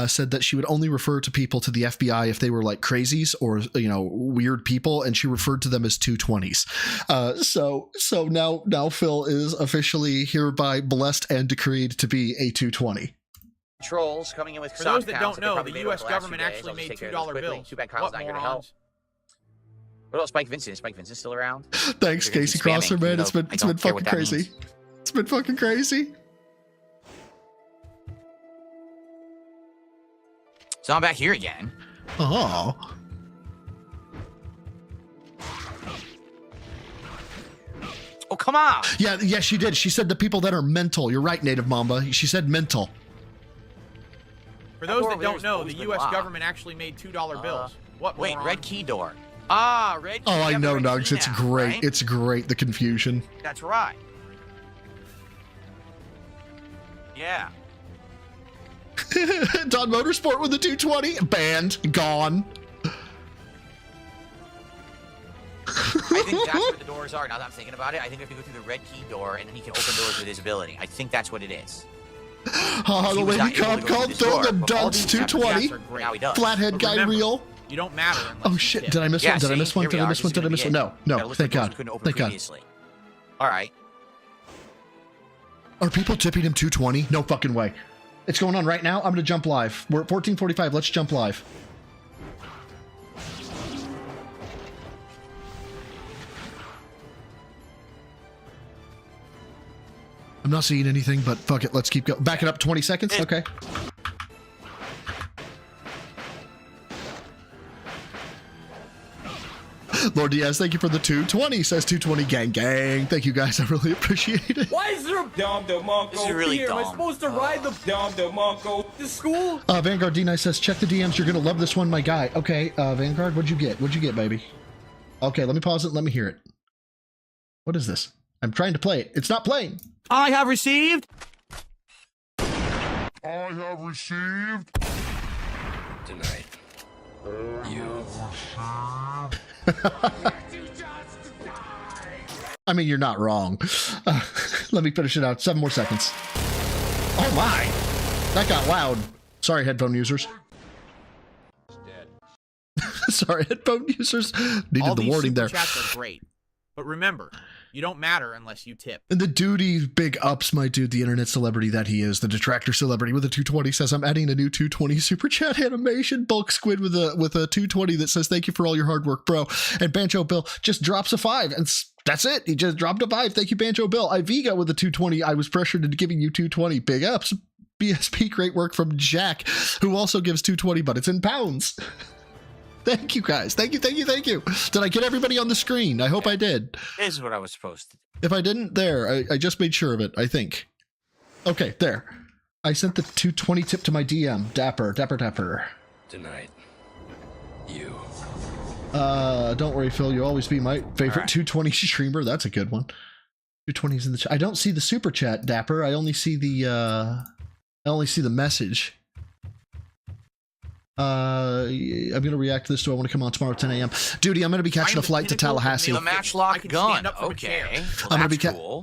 said that she would only refer to people to the FBI if they were like crazies or weird people, and she referred to them as 220s. So now Phil is officially hereby blessed and decreed to be a 220. Trolls coming in with For those that don't know, the U.S. government actually made $2 bills. Too bad Kyle's not here to help. What about Spike Vincent? Is Spike Vincent still around? Thanks, Casey Crosser, man. It's been fucking crazy. It's been fucking crazy. So I'm back here again. Oh. Oh, come on. Yeah, she did. She said the people that are mental. You're right, Native Mamba. She said mental. For those that don't know, the U.S. government actually made $2 bills. What? Wait, moron? red key door. Ah, red key. Oh, I Yeah, know, red key Nugs. It's now, great. right? It's great, the confusion. That's right. Yeah. Don Motorsport with the 220. Banned. Gone. I think that's where the doors are. Now that I'm thinking about it, I think we have to go through the red key door, and then he can open doors with his ability. I think that's what it is. Oh, the lady cop called throw them dunks 220. Now he does. Flathead guy remember, real. You don't matter. Oh shit! Did I miss one? Did I miss one? Did I miss one? Did I miss one? No, no. Thank God. Thank God. All right. Are people tipping him 220? No fucking way. It's going on right now. I'm gonna jump live. We're at 14:45. Let's jump live. I'm not seeing anything, but fuck it. Let's keep going. Back it up 20 seconds. Okay. Lord Diaz, thank you for the 220. Says 220 gang gang. Thank you guys. I really appreciate it. Why is there a Dom DeMonco This is really here? Am I dumb. supposed to ride the Dom DeMonco to school? Vanguard D9 says, check the DMs. You're going to love this one, my guy. Okay, Vanguard, what'd you get? What'd you get, baby? Okay, let me pause it. Let me hear it. What is this? I'm trying to play it. It's not playing. I have received. Tonight. You. I mean, you're not wrong. Let me finish it out. 7 more seconds. Oh my. That got loud. Sorry, headphone users. Sorry, headphone users. Needed All the these warning super there. chats are great, but remember, you don't matter unless you tip. And the duty big ups, my dude, the internet celebrity that he is, the detractor celebrity with a 220 says, I'm adding a new 220 super chat animation. Bulk Squid with a 220 that says, thank you for all your hard work, bro. And Banjo Bill just drops a 5 and that's it. He just dropped a 5. Thank you, Banjo Bill. Iviga with a 220. I was pressured into giving you 220. Big ups. BSP, great work from Jack, who also gives 220, but it's in pounds. Thank you, guys. Thank you, thank you, thank you. Did I get everybody on the screen? I hope I did. This is what I was supposed to do. If I didn't, there. I just made sure of it, I think. Okay, there. I sent the 220 tip to my DM. Dapper. Tonight. You. Don't worry, Phil. You'll always be my favorite right. 220 streamer. That's a good one. 220's in the chat. I don't see the super chat, Dapper. I only see the message. I'm gonna react to this. Do I want to come on tomorrow at 10 a.m.? Duty, I'm gonna be catching a flight to Tallahassee. The matchlock gun. Okay. Well,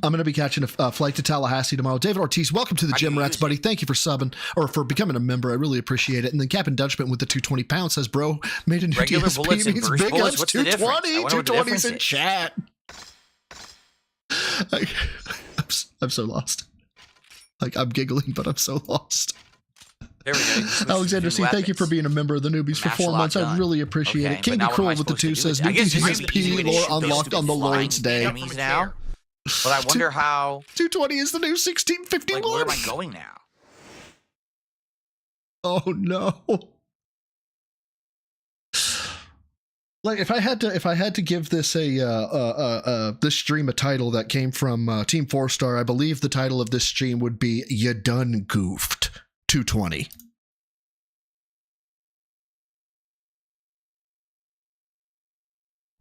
I'm gonna be catching a flight to Tallahassee tomorrow. David Ortiz, welcome to the Gym Rats, buddy. Thank you for subbing or for becoming a member. I really appreciate it. And then Captain Dutchman with the 220 pounds says, "Bro, made a new Regular DSP bullets and means burst big bullets? ups What's the difference? 220. 220's in is. chat." I'm so lost. Like I'm giggling, but I'm so lost. There we go. Alexander C, thank you for being a member of the newbies for 4 months. I really appreciate it. King Cruel with the 2 says, new DSP lore unlocked on the Lord's Day. Now, but I wonder how. 220 is the new 1651. Like, where am I going now? Oh no. Like if I had to give this this stream a title that came from Team 4-Star, I believe the title of this stream would be "You Done Goofed." 220.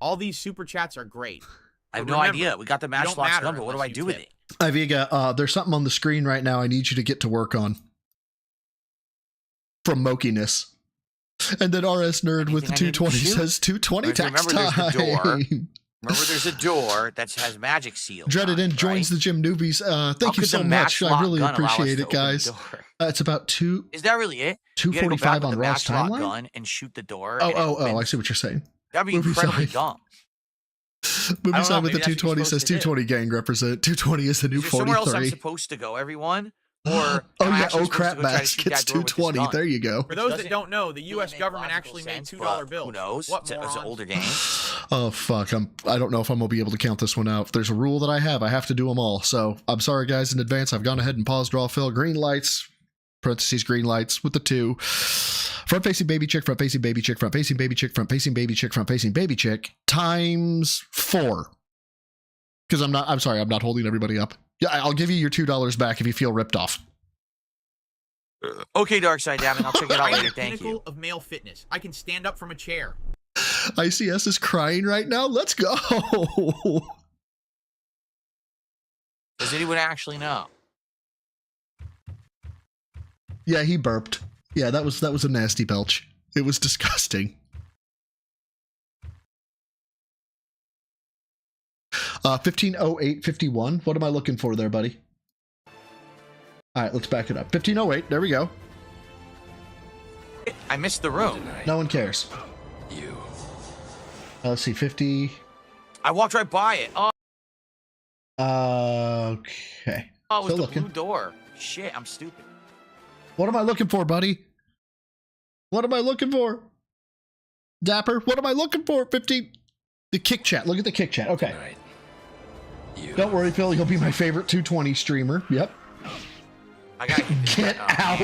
All these super chats are great. I have no idea. We got the matchlock gun, but what do I do with it? Iviga, there's something on the screen right now I need you to get to work on. From Mokiness. And then RS Nerd with the 220 says 220 tax time. Remember, there's a door that has magic seal. Dreaded In joins the Gym Newbies. Thank you so much. I really appreciate it, guys. It's about 2. Is that really it? 2:45 on Raw's timeline. Gun and shoot the door. Oh! I see what you're saying. That'd be incredibly dumb. Movie sign with the 220 says 220 gang represent. 220 is the new 43. Somewhere else I'm supposed to go, everyone. Or oh crap mask. It's 220. There you go. For those that don't know, the U.S. government actually made $2 bills. Who knows? What it's an older game. Oh fuck! I don't know if I'm gonna be able to count this one out. If there's a rule that I have to do them all. So I'm sorry, guys, in advance. I've gone ahead and paused draw fill green lights. parentheses green lights with the 2. Front facing baby chick, front facing baby chick, front facing baby chick, front facing baby chick, front facing baby chick times 4. Because I'm sorry, I'm not holding everybody up. Yeah, I'll give you your $2 back if you feel ripped off. Okay, Darkside Davin, I'll check it out I am later. the Thank pinnacle you. of male fitness. I can stand up from a chair. ICS is crying right now. Let's go. Does anyone actually know? Yeah, he burped. Yeah, that was a nasty belch. It was disgusting. 150851. What am I looking for there, buddy? All right, let's back it up. 1508. There we go. I missed the room. No one cares. Let's see. 50. I walked right by it. Oh, Okay. it was Still the looking. blue door. Shit, I'm stupid. What am I looking for, buddy? What am I looking for? Dapper, what am I looking for? 15. The kick chat. Look at the kick chat. Okay. Don't worry, Phil. You'll be my favorite 220 streamer. Yep. I gotta Get out.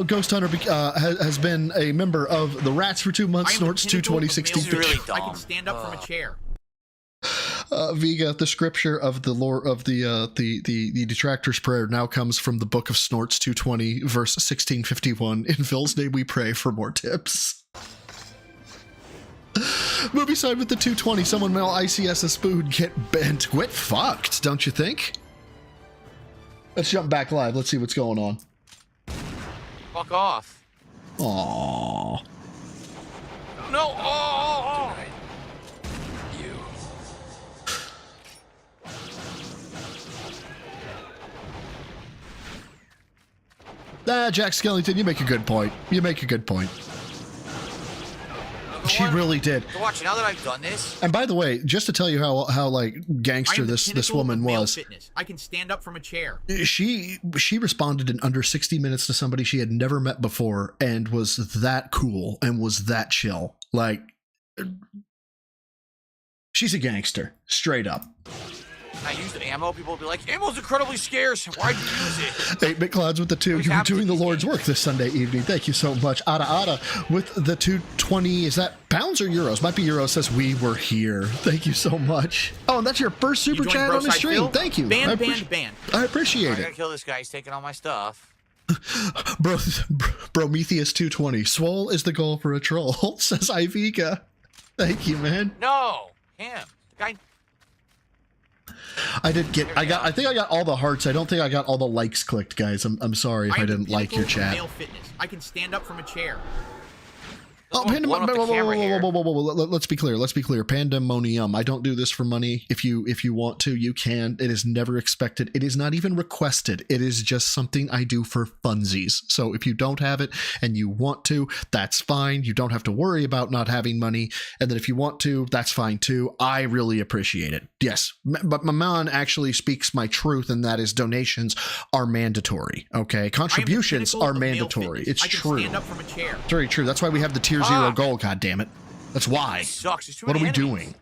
Ghost Hunter has been a member of the Rats for 2 months. Snorts 220 16. This is really I dumb. can stand up from a chair. Vega, the scripture of the lore of the detractor's prayer now comes from the book of Snorts 220, verse 1651. In Phil's name we pray for more tips. Movie side with the 220. Someone mail ICS a spoon, get bent. Quit fucked, don't you think? Let's jump back live. Let's see what's going on. Fuck off. Aww. No. Oh. Jack Skellington, you make a good point. You make a good point. She really did. So watch, now that I've done this. And by the way, just to tell you how like gangster I am the this pinnacle woman of male was, fitness. I can stand up from a chair. she responded in under 60 minutes to somebody she had never met before and was that cool and was that chill. Like, she's a gangster, straight up. I use ammo. People will be like, ammo's incredibly scarce. Why'd you use it? 8-bit clouds with the 2. You were doing the Lord's work this Sunday evening. Thank you so much. Ada with the 220. Is that pounds or euros? Might be euros. Says we were here. Thank you so much. Oh, and that's your first super chat on the stream. Phil? Thank you. Ban. I appreciate I gotta it. kill this guy. He's taking all my stuff. Prometheus 220. Swole is the goal for a troll. Says Ivica. Thank you, man. No, him. The guy. I think I got all the hearts. I don't think I got all the likes clicked, guys. I'm sorry if I didn't like your chat. Male fitness. I can stand up from a chair. Oh, let's be clear. Let's be clear. Pandemonium. I don't do this for money. If you want to, you can. It is never expected. It is not even requested. It is just something I do for funsies. So if you don't have it and you want to, that's fine. You don't have to worry about not having money. And then if you want to, that's fine too. I really appreciate it. Yes, but Maman actually speaks my truth, and that is donations are mandatory. Okay, contributions are mandatory. It's true. Stand up from a chair. It's very true. That's why we have the tier 0 goal. God damn it. That's why. This sucks. There's too What are many we enemies. doing?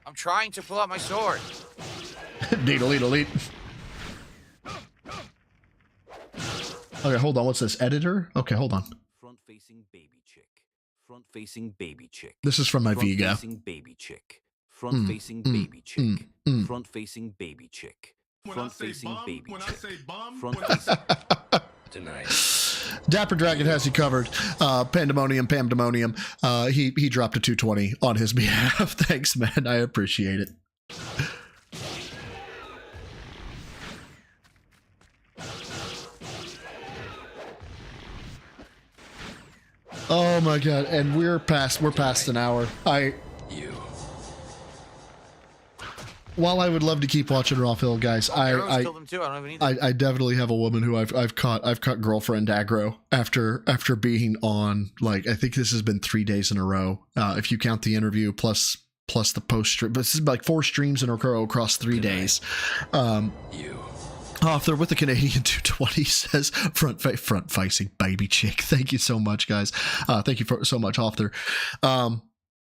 I'm trying to pull out my sword. Delete. Okay, hold on. What's this? Editor? Okay, hold on. Front-facing baby chick. Front-facing baby chick. This is from my Vega. Front-facing baby chick. Front-facing baby chick. Front-facing baby chick. Front-facing baby chick. Front-facing. Tonight. Dapper Dragon has you covered. Pandemonium. He dropped a 220 on his behalf. Thanks, man. I appreciate it. Oh my god! And we're past an hour. While I would love to keep watching Raw Phil, guys, I killed him too. I don't even need that. I definitely have a woman who I've caught girlfriend aggro after being on, like, I think this has been 3 days in a row. If you count the interview plus the post stream, but this is like 4 streams in a row across 3 days. Off there with the Canadian 220 says front facing baby chick. Thank you so much, guys. Thank you so much, off there.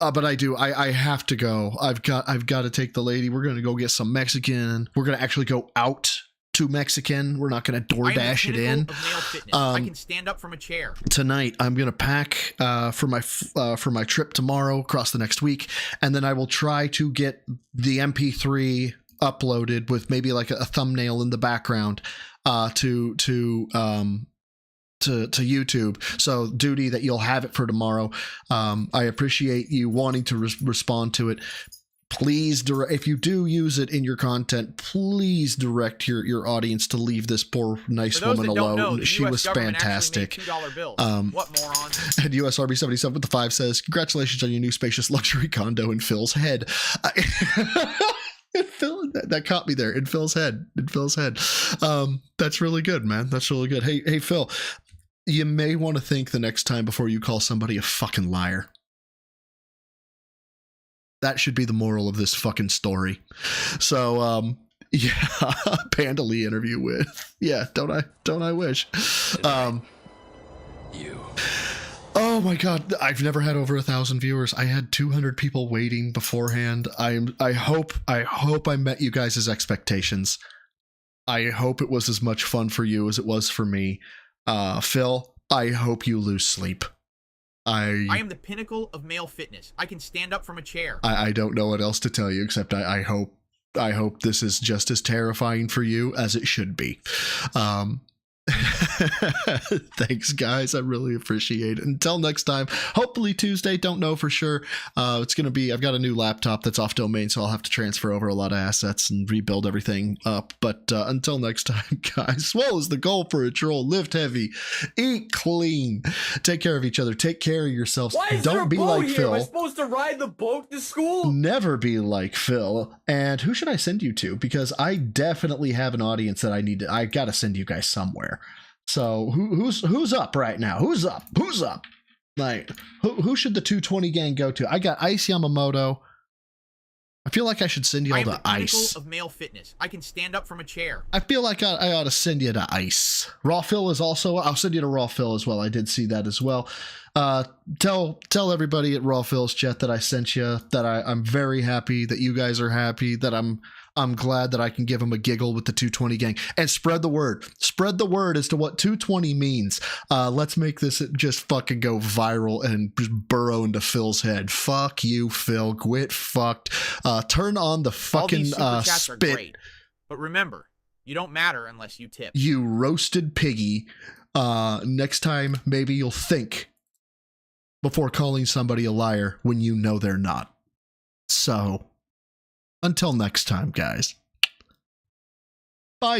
But I do. I have to go. I've got to take the lady. We're gonna go get some Mexican. We're gonna actually go out to Mexican. We're not gonna DoorDash it in. I can stand up from a chair. Tonight, I'm gonna pack for my trip tomorrow across the next week, and then I will try to get the MP3 uploaded with maybe like a thumbnail in the background to YouTube. So duty that you'll have it for tomorrow. I appreciate you wanting to respond to it. Please if you do use it in your content, please direct your audience to leave this poor nice woman alone. She was fantastic. What morons? And US Army 77 with the 5 says, congratulations on your new spacious luxury condo in Phil's head. That caught me there in Phil's head. That's really good, man. That's really good. Hey Phil, you may want to think the next time before you call somebody a fucking liar. That should be the moral of this fucking story. So yeah, Panda Lee interview with, yeah, don't I wish. You. Oh my god, I've never had over 1,000 viewers. I had 200 people waiting beforehand. I hope I met you guys' expectations. I hope it was as much fun for you as it was for me. Phil, I hope you lose sleep. I am the pinnacle of male fitness. I can stand up from a chair. I don't know what else to tell you except I hope this is just as terrifying for you as it should be. Thanks, guys. I really appreciate it. Until next time, hopefully Tuesday. Don't know for sure. It's going to be, I've got a new laptop that's off domain, so I'll have to transfer over a lot of assets and rebuild everything up. But until next time, guys, swole is the goal for a troll. Lift heavy, eat clean, take care of each other, take care of yourselves. Why is there Don't a be boat like here? Phil. Am I supposed to ride the boat to school? Never be like Phil. And who should I send you to? Because I definitely have an audience that I got to send you guys somewhere. So who's up right now? Who's up? Like who should the 220 gang go to? I got Ice Yamamoto. I feel like I should send you all to Ice. Of male fitness. I can stand up from a chair. I feel like I ought to send you to Ice. Raw Phil is also. I'll send you to Raw Phil as well. I did see that as well. Tell everybody at Raw Phil's chat that I sent you. That I'm very happy that you guys are happy. That I'm glad that I can give him a giggle with the 220 gang, and spread the word. Spread the word as to what 220 means. Let's make this just fucking go viral and just burrow into Phil's head. Fuck you, Phil. Quit fucked. Turn on the fucking All these super chats spit. Are great. But remember, you don't matter unless you tip. You roasted piggy. Next time, maybe you'll think before calling somebody a liar when you know they're not. So, until next time, guys. Bye.